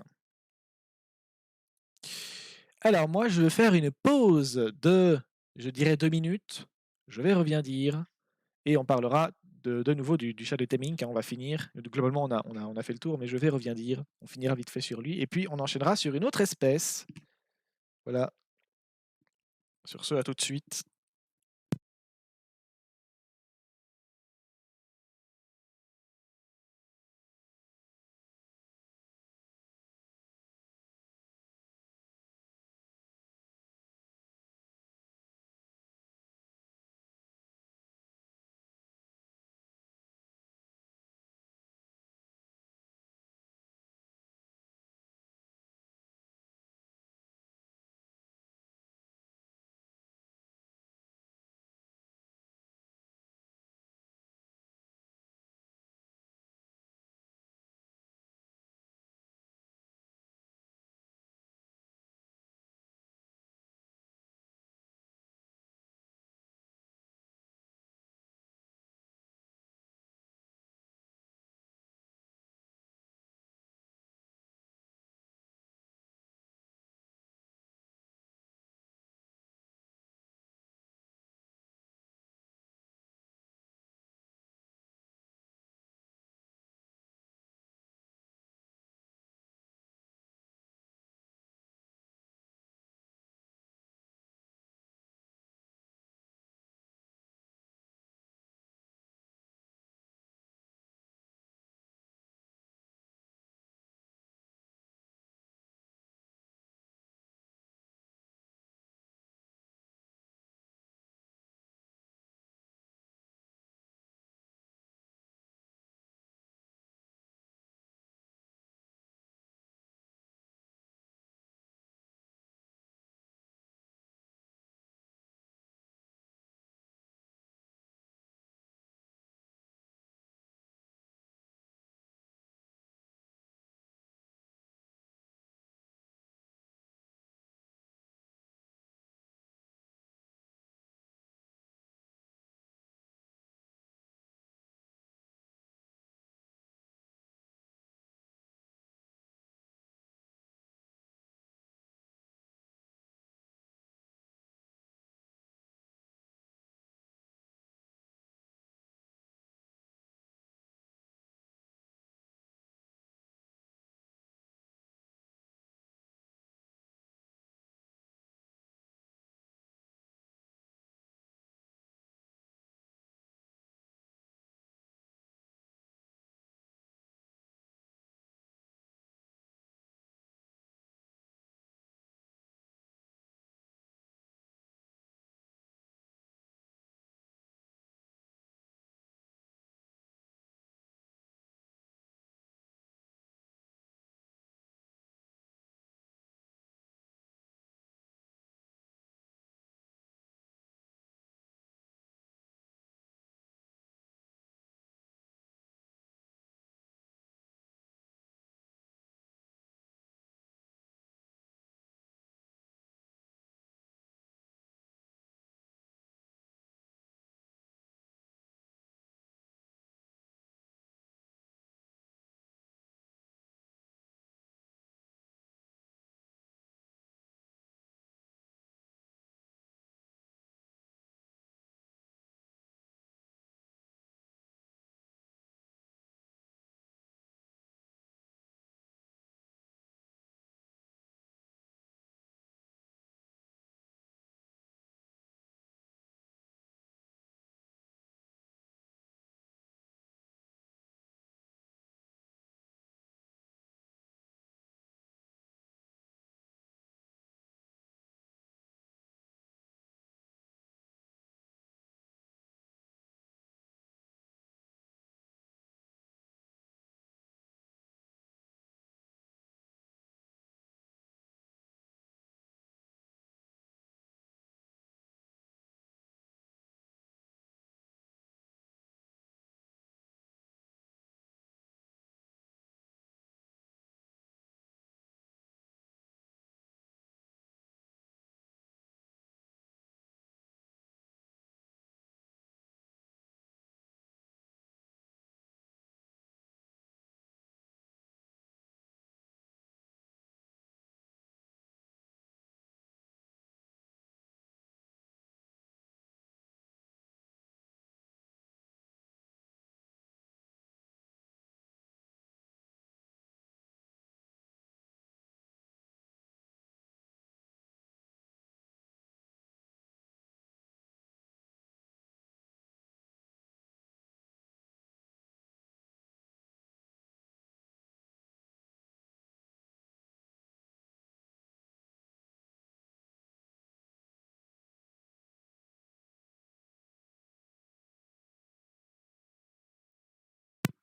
Alors moi je vais faire une pause de, je dirais 2 minutes. Je vais revenir et on parlera de nouveau du chat de Temminck, hein, on va finir. Globalement on a fait le tour, mais je vais revenir. On finira vite fait sur lui et puis on enchaînera sur une autre espèce. Voilà. Sur ce, à tout de suite.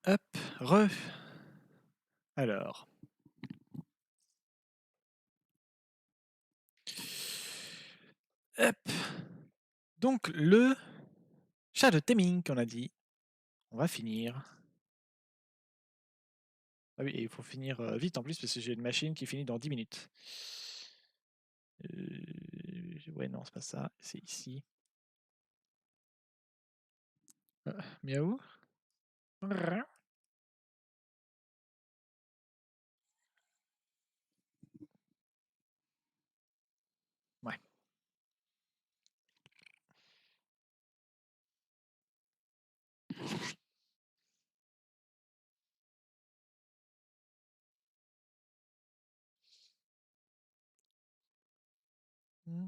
Hop, re. Alors. Hop. Donc le chat de Temink, on a dit. On va finir. Ah oui, et il faut finir vite en plus parce que j'ai une machine qui finit dans 10 minutes. Ouais, non, c'est pas ça. C'est ici. Miaou. Ouais. Hmm.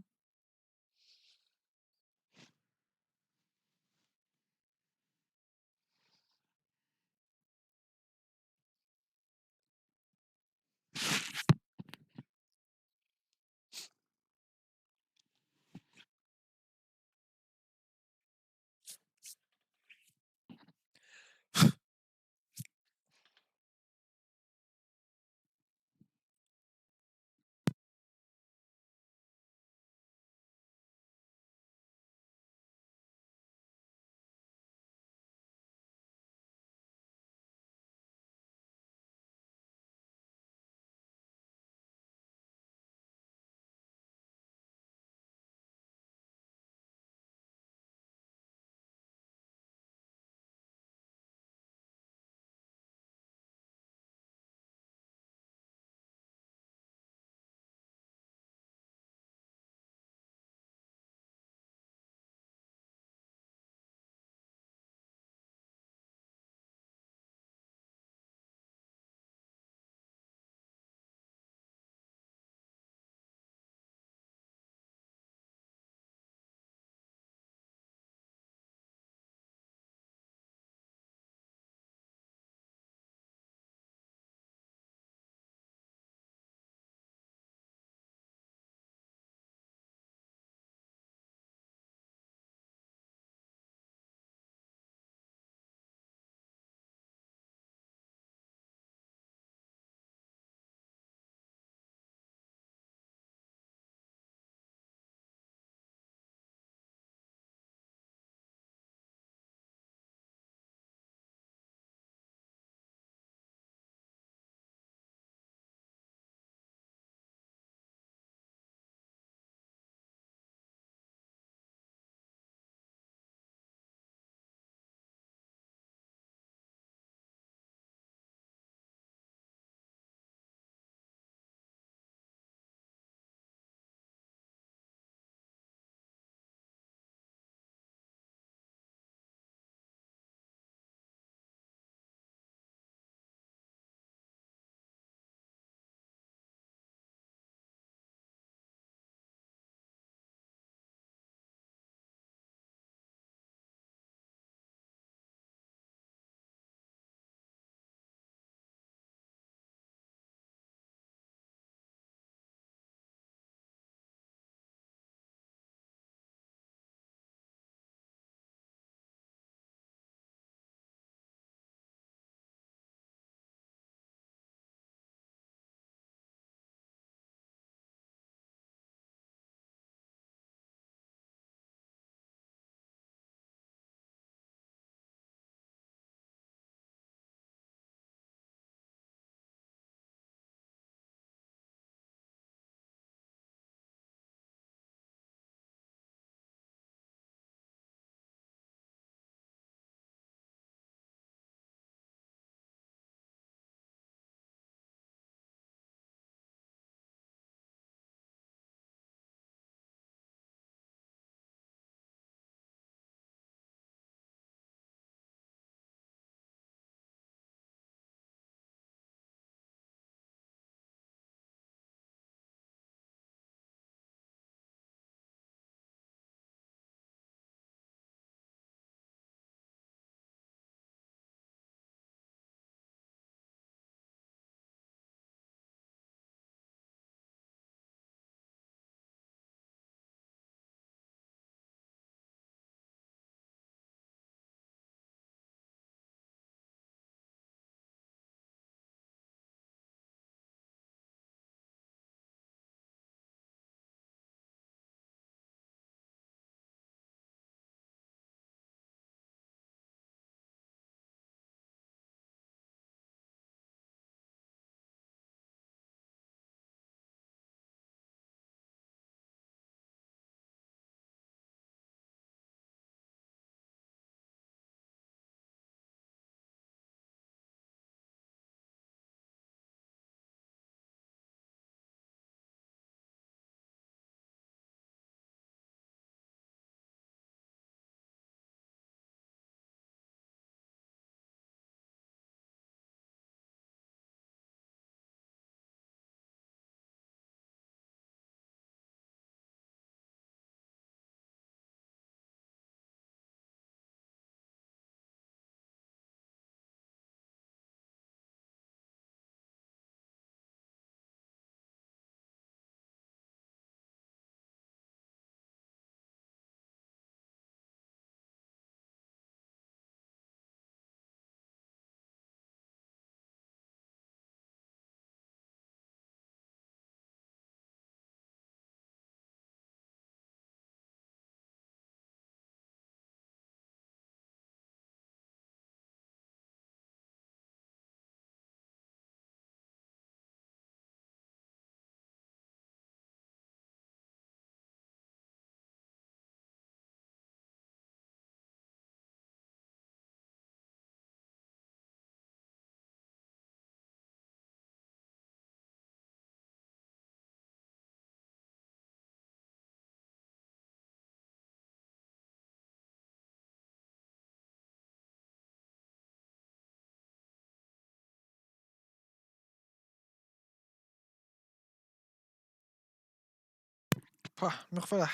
Pouah, me revoilà.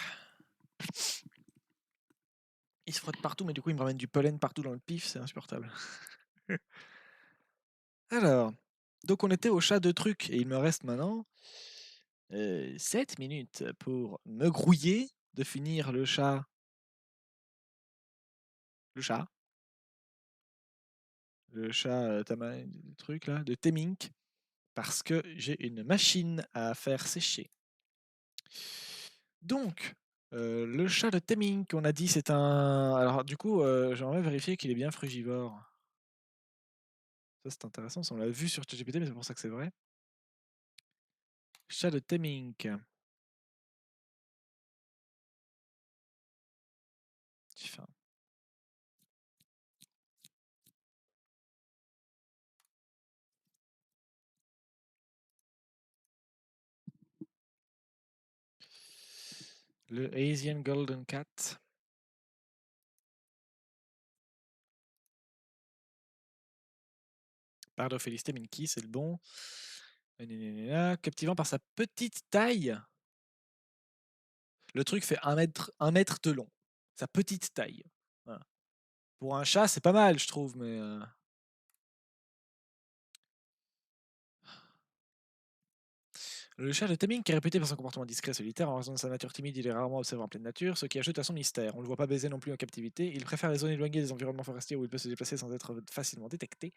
Il se frotte partout, mais du coup, il me ramène du pollen partout dans le pif, c'est insupportable. Alors, donc on était au chat de trucs, et il me reste maintenant 7 minutes pour me grouiller de finir le chat. Le chat. Le chat truc là, de Temink, parce que j'ai une machine à faire sécher. Donc, le chat de Temink, on a dit c'est un. Alors, du coup, j'aimerais vérifier qu'il est bien frugivore. Ça, c'est intéressant, on l'a vu sur ChatGPT, mais c'est pour ça que c'est vrai. Chat de Temink. Enfin, le Asian Golden Cat. Pardophelis teminki, c'est le bon. Captivant par sa petite taille. Le truc fait 1 mètre de long. Sa petite taille. Voilà. Pour un chat, c'est pas mal, je trouve, mais. Le chat de Temink est réputé pour son comportement discret et solitaire. En raison de sa nature timide, il est rarement observé en pleine nature, ce qui ajoute à son mystère. On ne le voit pas baiser non plus en captivité. Il préfère les zones éloignées des environnements forestiers où il peut se déplacer sans être facilement détecté.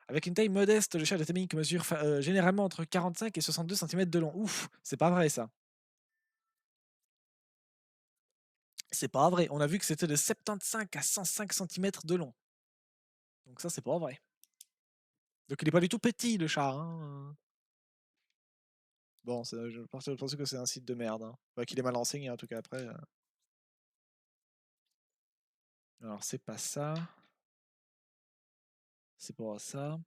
Avec une taille modeste, le chat de Temink mesure généralement entre 45 et 62 cm de long. Ouf, c'est pas vrai ça. C'est pas vrai. On a vu que c'était de 75 à 105 cm de long. Donc ça, c'est pas vrai. Donc il est pas du tout petit, le chat. Hein. Bon, je pense que c'est un site de merde. Hein. Enfin, qu'il est mal renseigné en tout cas après. Alors c'est pas ça. C'est pas ça.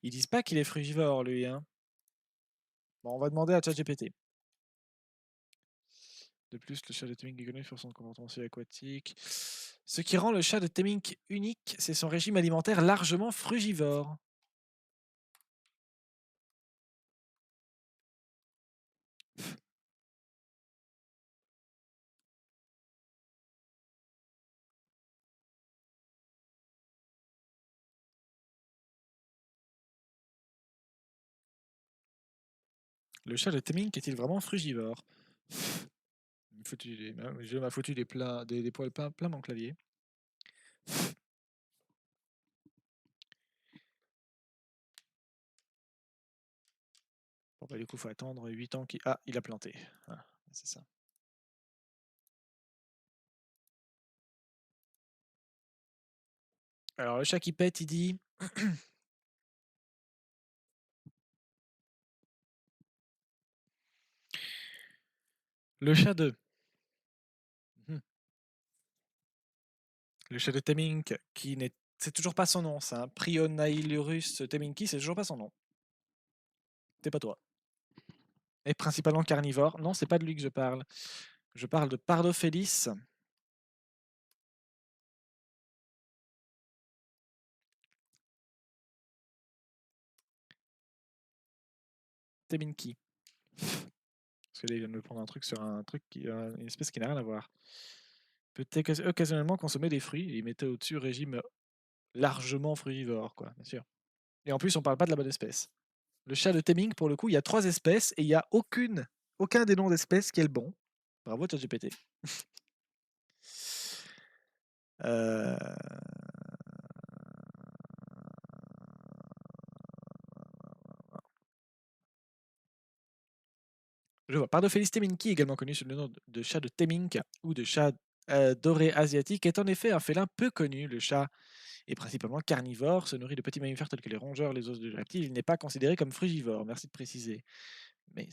Ils disent pas qu'il est frugivore, lui. Hein. Bon, on va demander à ChatGPT. De plus, le chat de Temink est connu pour son comportement aquatique. Ce qui rend le chat de Temink unique, c'est son régime alimentaire largement frugivore. Le chat de Temink est-il vraiment frugivore? Je m'a foutu des poils plein mon clavier. Bon bah du coup faut attendre 8 ans qu'il. Ah, il a planté. Ah, c'est ça. Alors le chat qui pète, il dit. Le chat de. Hmm. Le chat de Temink qui n'est. C'est toujours pas son nom, ça. Hein. Prionailurus Teminki, c'est toujours pas son nom. C'est pas toi. Et principalement carnivore. Non, c'est pas de lui que je parle. Je parle de Pardophelis Teminki. Parce que là, il vient de me prendre un truc sur un truc une espèce qui n'a rien à voir. Peut-être occasionnellement consommer des fruits. Et il mettait au-dessus régime largement frugivore, quoi, bien sûr. Et en plus, on parle pas de la bonne espèce. Le chat de Temink, pour le coup, il y a 3 espèces et il n'y a aucun des noms d'espèces qui est le bon. Bravo, ChatGPT. euh... Je vois. Pardophelis teminki, également connu sous le nom de chat de Temink ou de chat doré asiatique, est en effet un félin peu connu. Le chat est principalement carnivore, se nourrit de petits mammifères tels que les rongeurs, les os de reptiles. Il n'est pas considéré comme frugivore. Merci de préciser. Mais,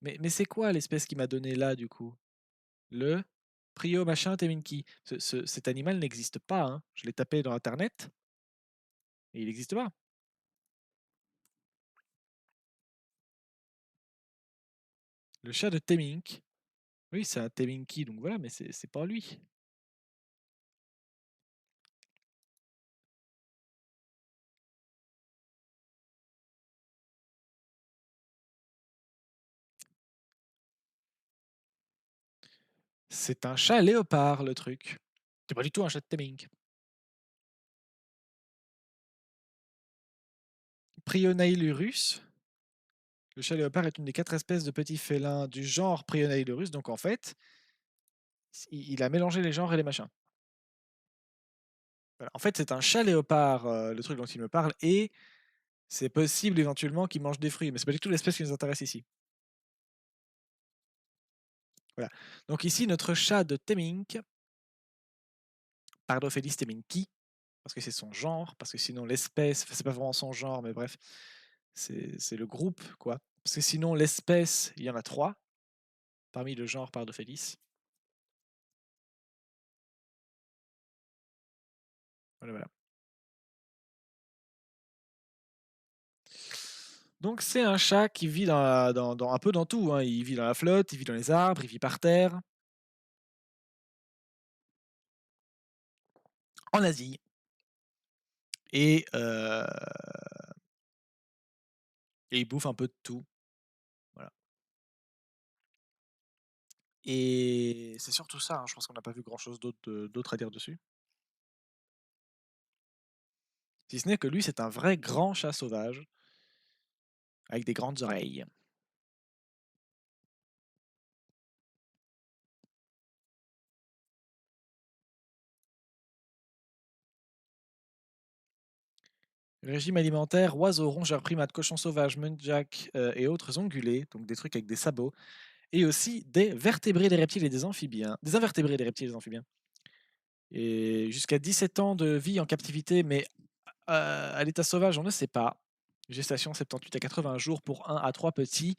mais c'est quoi l'espèce qui m'a donné là, du coup? Le Prio machin teminki. Cet animal n'existe pas. Hein. Je l'ai tapé dans Internet et il n'existe pas. Le chat de Temink. Oui, c'est un teminki, donc voilà, mais c'est pas lui. C'est un chat léopard, le truc. C'est pas du tout un chat de Temminck. Prionailurus. Le chat léopard est une des 4 espèces de petits félins du genre Prionailurus. Donc en fait, il a mélangé les genres et les machins. Voilà. En fait, c'est un chat léopard, le truc dont il me parle, et c'est possible éventuellement qu'il mange des fruits, mais c'est pas du tout l'espèce qui nous intéresse ici. Voilà. Donc ici, notre chat de Temminck, Pardophelis temminckii, parce que c'est son genre, parce que sinon l'espèce, enfin, c'est pas vraiment son genre, mais bref, c'est le groupe, quoi. Parce que sinon l'espèce, il y en a 3 parmi le genre Pardophelis. Voilà, voilà. Donc c'est un chat qui vit dans un peu dans tout, hein. Il vit dans la flotte, il vit dans les arbres, il vit par terre, en Asie. Et, et il bouffe un peu de tout. Voilà. Et c'est surtout ça, hein, je pense qu'on n'a pas vu grand-chose d'autre à dire dessus. Si ce n'est que lui, c'est un vrai grand chat sauvage, avec des grandes oreilles. Régime alimentaire, oiseaux, rongeurs, primates, cochons sauvages, muntjacs et autres ongulés, donc des trucs avec des sabots, et aussi des vertébrés, des reptiles et des amphibiens. Des invertébrés, des reptiles et des amphibiens. Et jusqu'à 17 ans de vie en captivité, mais à l'état sauvage, on ne sait pas. Gestation 78 à 80 jours pour 1 à 3 petits.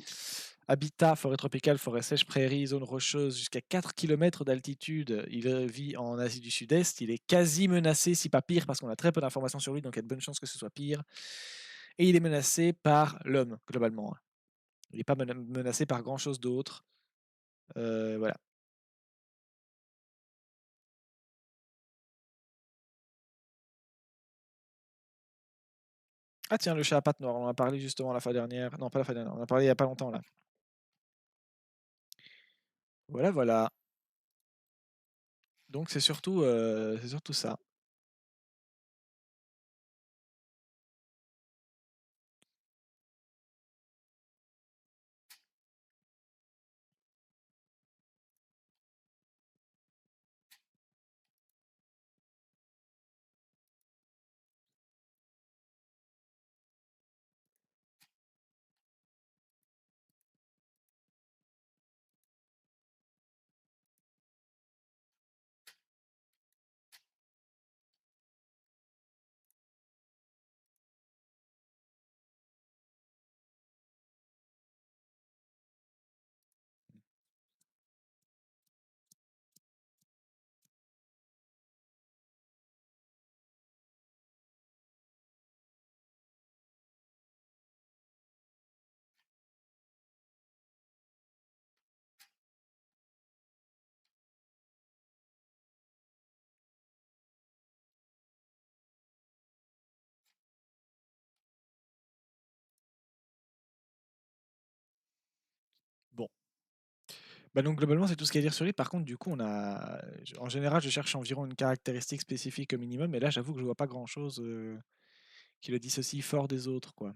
Habitat, forêt tropicale, forêt sèche, prairie, zone rocheuse, jusqu'à 4 km d'altitude. Il vit en Asie du Sud-Est. Il est quasi menacé, si pas pire, parce qu'on a très peu d'informations sur lui, donc il y a de bonnes chances que ce soit pire. Et il est menacé par l'homme, globalement. Il n'est pas menacé par grand-chose d'autre. Voilà. Ah tiens, le chat à pattes noires, on en a parlé justement la fois dernière. Non, pas la fois dernière, on en a parlé il n'y a pas longtemps là. Voilà, voilà. Donc c'est surtout ça. Bon. Bah donc globalement, c'est tout ce qu'il y a à dire sur lui. Par contre, du coup, en général, je cherche environ une caractéristique spécifique au minimum, et là, j'avoue que je vois pas grand-chose qui le dissocie fort des autres, quoi.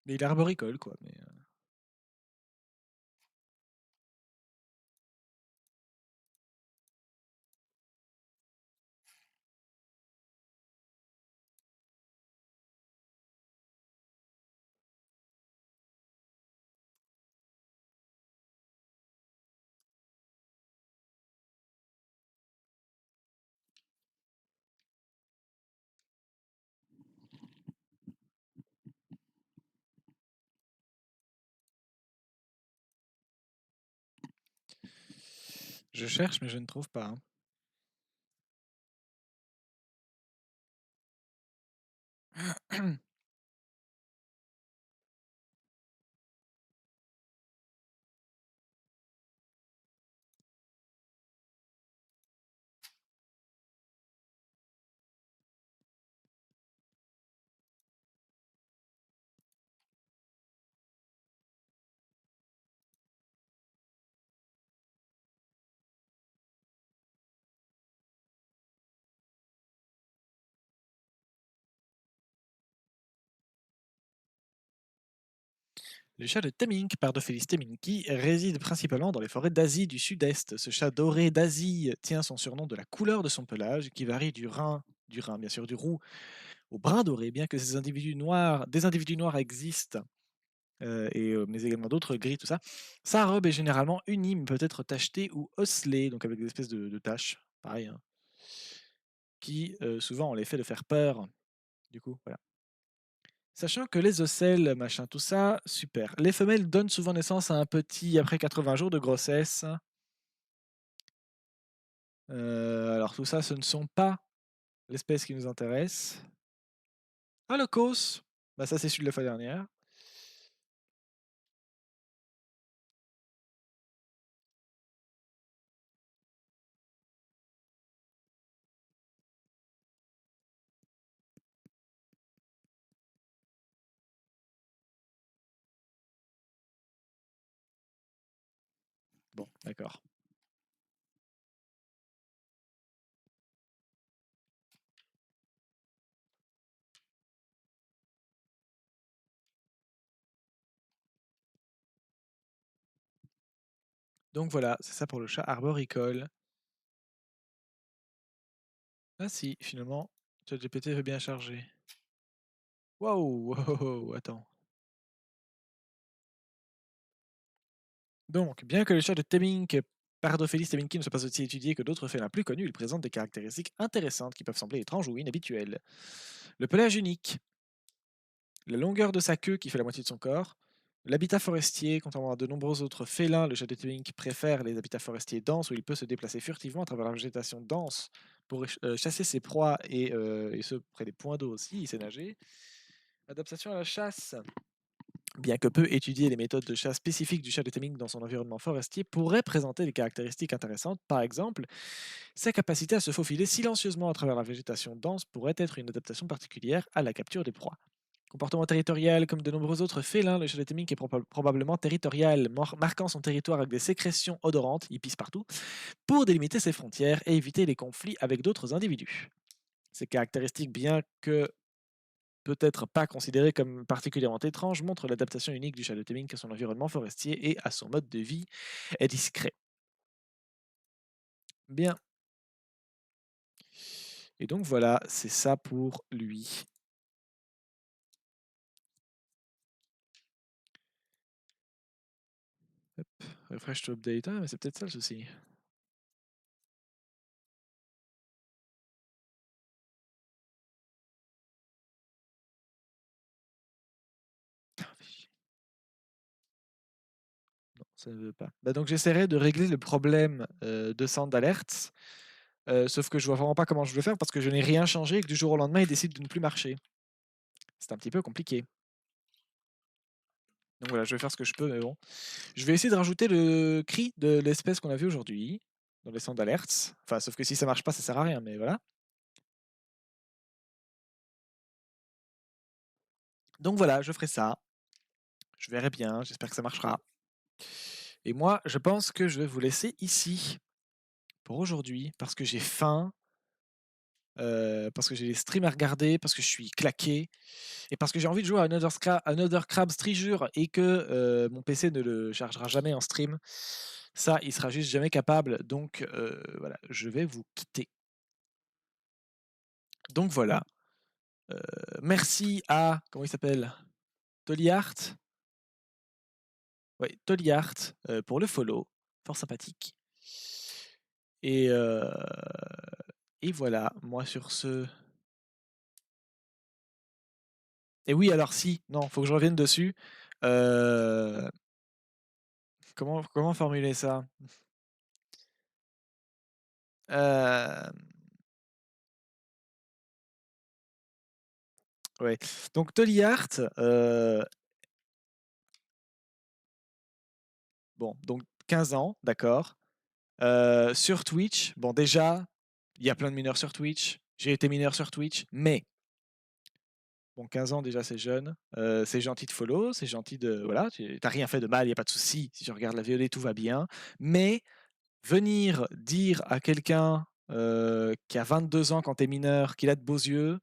Mais il est arboricole, quoi. Mais, je cherche, mais je ne trouve pas, hein. Le chat de Temminck, Pardophelis temminckii, réside principalement dans les forêts d'Asie du Sud-Est. Ce chat doré d'Asie tient son surnom de la couleur de son pelage, qui varie du Rhin bien sûr, du roux au brun doré, bien que des individus noirs existent, mais également d'autres gris, tout ça. Sa robe est généralement unie, mais peut être tachetée ou osselée, donc avec des espèces de taches, pareil, hein, qui souvent ont l'effet de faire peur. Du coup, voilà. Sachant que les ocelles, machin, tout ça, super. Les femelles donnent souvent naissance à un petit après 80 jours de grossesse. Alors tout ça, ce ne sont pas l'espèce qui nous intéresse. Ah, le cos! Bah ça, c'est celui de la fois dernière. Bon, d'accord. Donc voilà, c'est ça pour le chat arboricole. Ah si, finalement, ChatGPT veut bien charger. Waouh! Wow, attends. Donc, bien que le chat de Temminck, Pardophelis temminckii, ne soit pas aussi étudié que d'autres félins plus connus, il présente des caractéristiques intéressantes qui peuvent sembler étranges ou inhabituelles. Le pelage unique, la longueur de sa queue qui fait la moitié de son corps, l'habitat forestier, contrairement à de nombreux autres félins, le chat de Temminck préfère les habitats forestiers denses où il peut se déplacer furtivement à travers la végétation dense pour chasser ses proies et ce près des points d'eau aussi, il sait nager. Adaptation à la chasse. Bien que peu étudié, les méthodes de chasse spécifiques du chat de Temminck dans son environnement forestier pourraient présenter des caractéristiques intéressantes. Par exemple, sa capacité à se faufiler silencieusement à travers la végétation dense pourrait être une adaptation particulière à la capture des proies. Comportement territorial, comme de nombreux autres félins, le chat de Temminck est probablement territorial, marquant son territoire avec des sécrétions odorantes, il pisse partout, pour délimiter ses frontières et éviter les conflits avec d'autres individus. Ces caractéristiques, bien que peut-être pas considérées comme particulièrement étranges, montrent l'adaptation unique du chat de Temminck à son environnement forestier et à son mode de vie est discret. Bien. Et donc voilà, c'est ça pour lui. Hop, refresh to update. Ah, mais c'est peut-être ça le souci. Ah, fais chier. Non, ça ne veut pas. Bah donc j'essaierai de régler le problème de Sound Alerts, sauf que je vois vraiment pas comment je veux faire parce que je n'ai rien changé et que du jour au lendemain, il décide de ne plus marcher. C'est un petit peu compliqué. Donc voilà, je vais faire ce que je peux, mais bon. Je vais essayer de rajouter le cri de l'espèce qu'on a vu aujourd'hui dans les Sound Alerts. Enfin, sauf que si ça marche pas, ça sert à rien, mais voilà. Donc voilà, je ferai ça. Je verrai bien, j'espère que ça marchera. Et moi, je pense que je vais vous laisser ici pour aujourd'hui parce que j'ai faim, parce que j'ai des streams à regarder, parce que je suis claqué et parce que j'ai envie de jouer à Another Crab's Treasure et que mon PC ne le chargera jamais en stream. Ça, il sera juste jamais capable. Donc voilà, je vais vous quitter. Donc voilà. Merci à, comment il s'appelle? Toliart. Ouais, Toliart pour le follow. Fort sympathique. Et, euh, et voilà, moi sur ce. Et oui, alors si, non, faut que je revienne dessus. Euh, comment formuler ça? Euh, ouais. Donc Toliart, bon, donc 15 ans, d'accord. Sur Twitch, bon déjà, il y a plein de mineurs sur Twitch. J'ai été mineur sur Twitch, mais bon, 15 ans déjà, c'est jeune. C'est gentil de follow, c'est gentil de. Voilà, tu n'as rien fait de mal, il n'y a pas de souci. Si tu regardes la VOD, tout va bien. Mais venir dire à quelqu'un qui a 22 ans quand tu es mineur qu'il a de beaux yeux,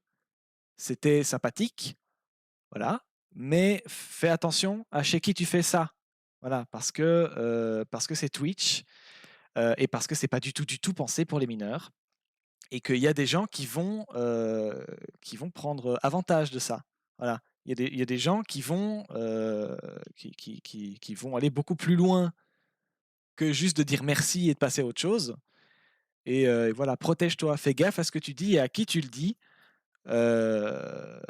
c'était sympathique. Voilà. mais fais attention à chez qui tu fais ça. Voilà, parce que c'est Twitch, et parce que c'est pas du tout pensé pour les mineurs et qu'il y a des gens qui vont prendre avantage de ça. Voilà. Il y a des gens qui vont aller beaucoup plus loin que juste de dire merci et de passer à autre chose. Et voilà, protège-toi, fais gaffe à ce que tu dis et à qui tu le dis, euh,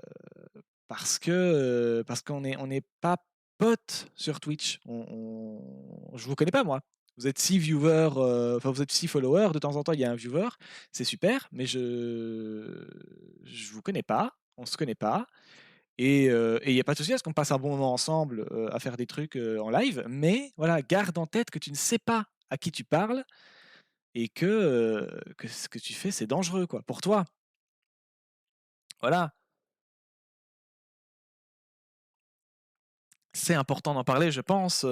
parce qu'on n'est pas potes sur Twitch. Je vous connais pas, moi. Vous êtes 6 viewers, enfin vous êtes 6 followers, de temps en temps il y a un viewer, c'est super, mais je vous connais pas, on se connaît pas, et il n'y a pas de souci à ce qu'on passe un bon moment ensemble à faire des trucs en live, mais voilà, garde en tête que tu ne sais pas à qui tu parles et que ce que tu fais c'est dangereux quoi, pour toi. Voilà, c'est important d'en parler, je pense,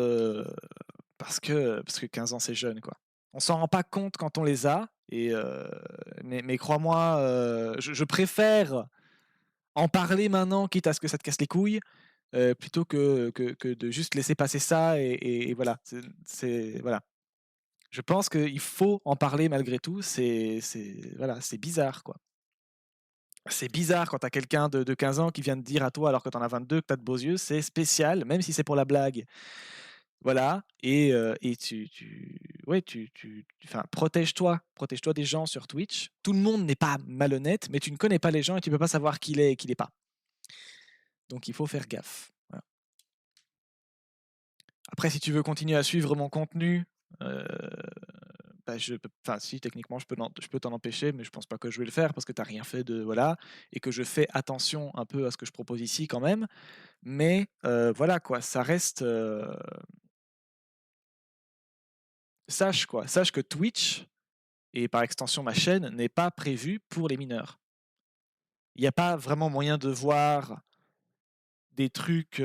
parce que 15 ans, c'est jeune, quoi. On s'en rend pas compte quand on les a, mais crois-moi, je préfère en parler maintenant, quitte à ce que ça te casse les couilles, plutôt que de juste laisser passer ça et voilà. Voilà. Je pense qu'il faut en parler malgré tout. Voilà, c'est bizarre, quoi. C'est bizarre quand tu as quelqu'un de 15 ans qui vient te dire à toi, alors que tu en as 22, que tu as de beaux yeux. C'est spécial, même si c'est pour la blague. Voilà, et ouais, enfin, protège-toi des gens sur Twitch. Tout le monde n'est pas malhonnête, mais tu ne connais pas les gens et tu peux pas savoir qui il est et qui l'est pas. Donc il faut faire gaffe. Voilà. Après, si tu veux continuer à suivre mon contenu, euh, bah, enfin, si techniquement je peux t'en empêcher, mais je pense pas que je vais le faire parce que t'as rien fait de voilà et que je fais attention un peu à ce que je propose ici quand même. Mais voilà quoi, ça reste. Sache que Twitch et par extension ma chaîne n'est pas prévue pour les mineurs. Il n'y a pas vraiment moyen de voir des trucs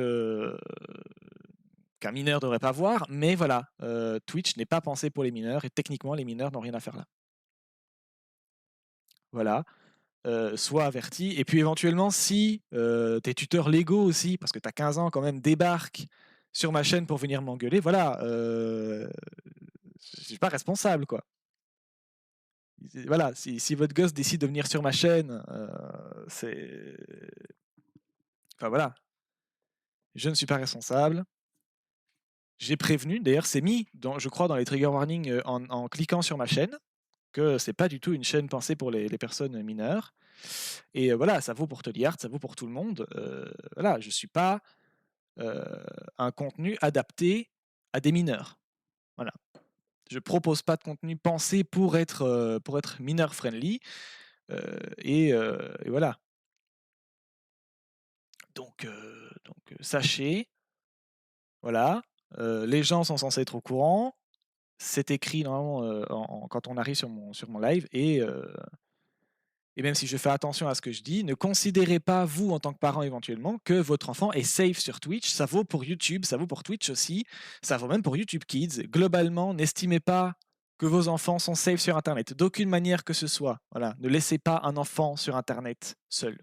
qu'un mineur ne devrait pas voir, mais voilà, Twitch n'est pas pensé pour les mineurs et techniquement les mineurs n'ont rien à faire là. Voilà, sois averti. Et puis éventuellement, si tes tuteurs légaux aussi, parce que tu as 15 ans quand même, débarquent sur ma chaîne pour venir m'engueuler, voilà, je suis pas responsable quoi. Voilà, si votre gosse décide de venir sur ma chaîne, c'est. Enfin voilà, je ne suis pas responsable. J'ai prévenu, d'ailleurs, c'est mis, je crois, dans les trigger warnings en cliquant sur ma chaîne, que c'est pas du tout une chaîne pensée pour les personnes mineures. Et voilà, ça vaut pour Toliard, ça vaut pour tout le monde. Voilà, je suis pas euh, un contenu adapté à des mineurs. Voilà. Je propose pas de contenu pensé pour être mineur friendly. Et voilà. Donc sachez, voilà, les gens sont censés être au courant. C'est écrit normalement quand on arrive sur mon live. Et même si je fais attention à ce que je dis, ne considérez pas, vous, en tant que parent éventuellement, que votre enfant est safe sur Twitch. Ça vaut pour YouTube, ça vaut pour Twitch aussi, ça vaut même pour YouTube Kids. Globalement, n'estimez pas que vos enfants sont safe sur Internet, d'aucune manière que ce soit. Voilà, ne laissez pas un enfant sur Internet seul.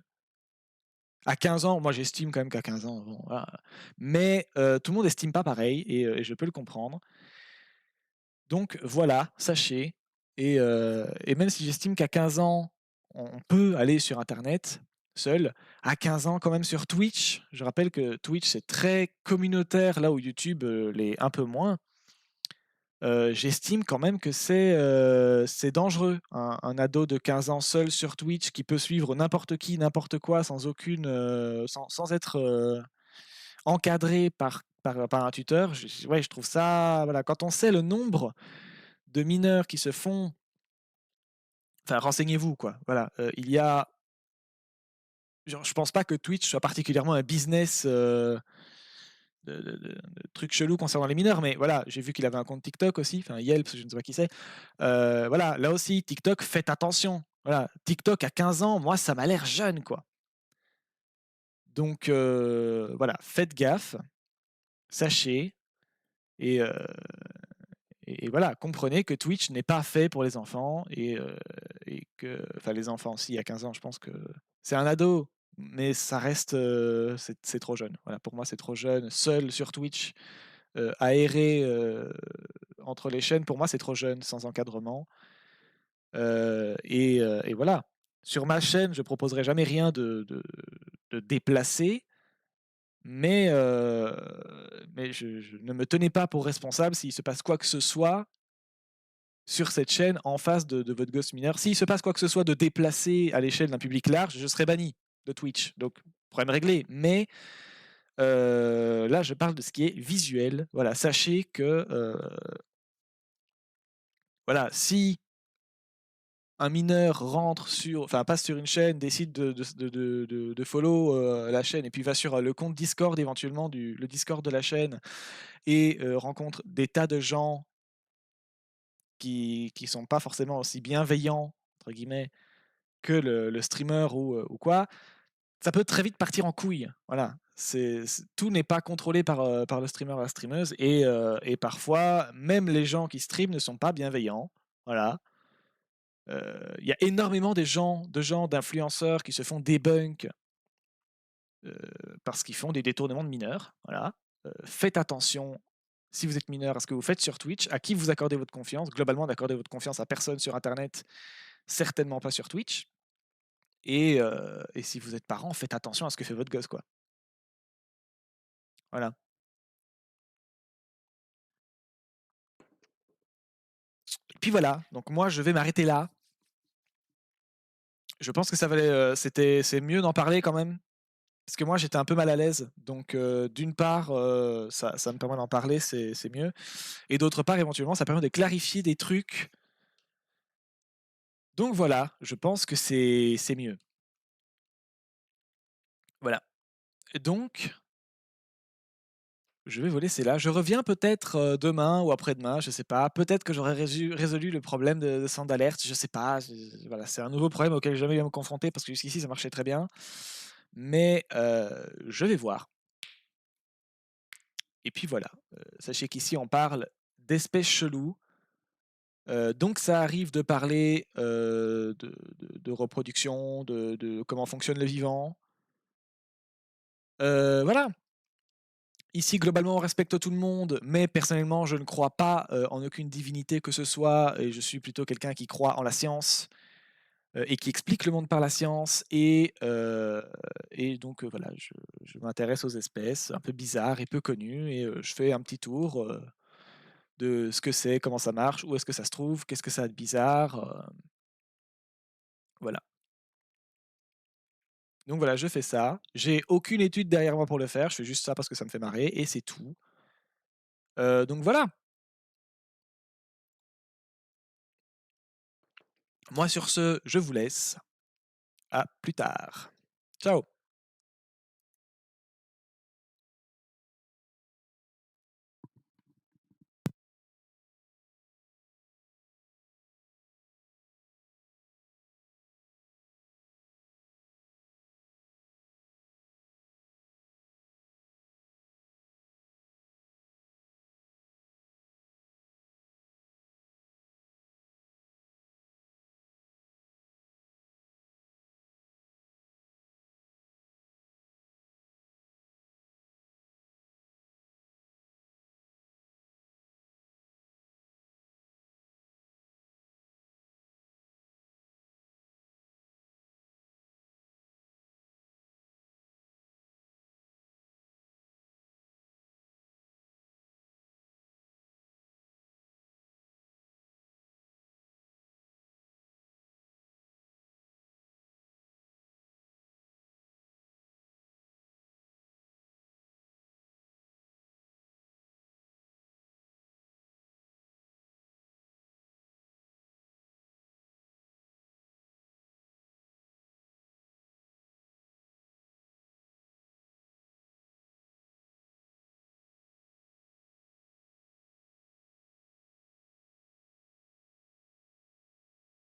À 15 ans, moi j'estime quand même qu'à 15 ans, bon, voilà. Mais tout le monde estime pas pareil et je peux le comprendre. Donc voilà, sachez. Et même si j'estime qu'à 15 ans, on peut aller sur Internet seul, à 15 ans quand même sur Twitch, je rappelle que Twitch c'est très communautaire là où YouTube l'est un peu moins, j'estime quand même que c'est dangereux. Un ado de 15 ans seul sur Twitch qui peut suivre n'importe qui, n'importe quoi, sans être encadré par un tuteur, ouais, je trouve ça, voilà, quand on sait le nombre de mineurs qui se font. Enfin, renseignez-vous, quoi. Voilà, il y a. Genre, je pense pas que Twitch soit particulièrement un business de trucs chelous concernant les mineurs, mais voilà, j'ai vu qu'il avait un compte TikTok aussi, enfin Yelp, je ne sais pas qui c'est. Voilà, là aussi, TikTok, faites attention. Voilà, TikTok à 15 ans, moi, ça m'a l'air jeune, quoi. Donc, voilà, faites gaffe, sachez, et, euh, et voilà, comprenez que Twitch n'est pas fait pour les enfants et que, enfin les enfants aussi à 15 ans, je pense que c'est un ado. mais ça reste, c'est trop jeune. Voilà, pour moi, c'est trop jeune. Seul sur Twitch, à errer, entre les chaînes, pour moi, c'est trop jeune, sans encadrement. Et voilà. Sur ma chaîne, je proposerai jamais rien de déplacé, mais je ne me tenais pas pour responsable s'il se passe quoi que ce soit sur cette chaîne en face de votre gosse mineur. S'il se passe quoi que ce soit de déplacé à l'échelle d'un public large, je serai banni de Twitch. Donc, problème réglé. Mais là, je parle de ce qui est visuel. Voilà, sachez que voilà, si un mineur rentre sur, enfin passe sur une chaîne, décide de follow la chaîne et puis va sur le compte Discord éventuellement le Discord de la chaîne et rencontre des tas de gens qui sont pas forcément aussi «bienveillants» entre guillemets que le streamer ou quoi, ça peut très vite partir en couille. Voilà, tout n'est pas contrôlé par le streamer ou la streameuse et parfois même les gens qui streament ne sont pas bienveillants. Voilà. Il y a énormément d'influenceurs qui se font débunk parce qu'ils font des détournements de mineurs. Voilà. Faites attention si vous êtes mineur à ce que vous faites sur Twitch, à qui vous accordez votre confiance. Globalement, d'accordez votre confiance à personne sur Internet, certainement pas sur Twitch. Et si vous êtes parent, faites attention à ce que fait votre gosse, quoi. Voilà. Et puis voilà, donc moi je vais m'arrêter là. Je pense que ça valait, c'est mieux d'en parler quand même. Parce que moi, j'étais un peu mal à l'aise, donc d'une part, ça me permet d'en parler, c'est mieux et d'autre part, éventuellement, ça permet de clarifier des trucs. Donc voilà, je pense que c'est mieux. Voilà. Et donc, je vais vous laisser là. Je reviens peut-être, demain ou après-demain, je sais pas. Peut-être que j'aurai résolu le problème de centre d'alerte, je sais pas. Voilà, c'est un nouveau problème auquel j'ai jamais eu à me confronter parce que jusqu'ici, ça marchait très bien. Mais je vais voir. Et puis voilà, sachez qu'ici on parle d'espèces cheloues, donc ça arrive de parler, de reproduction, de comment fonctionne le vivant. Voilà, ici globalement on respecte tout le monde, mais personnellement je ne crois pas, en aucune divinité que ce soit et je suis plutôt quelqu'un qui croit en la science, et qui explique le monde par la science et donc voilà, je m'intéresse aux espèces un peu bizarres et peu connues et je fais un petit tour, de ce que c'est, comment ça marche, où est-ce que ça se trouve, qu'est-ce que ça a de bizarre, voilà. Donc voilà, je fais ça. J'ai aucune étude derrière moi pour le faire, je fais juste ça parce que ça me fait marrer et c'est tout. Donc voilà. Moi sur ce, je vous laisse. À plus tard. Ciao.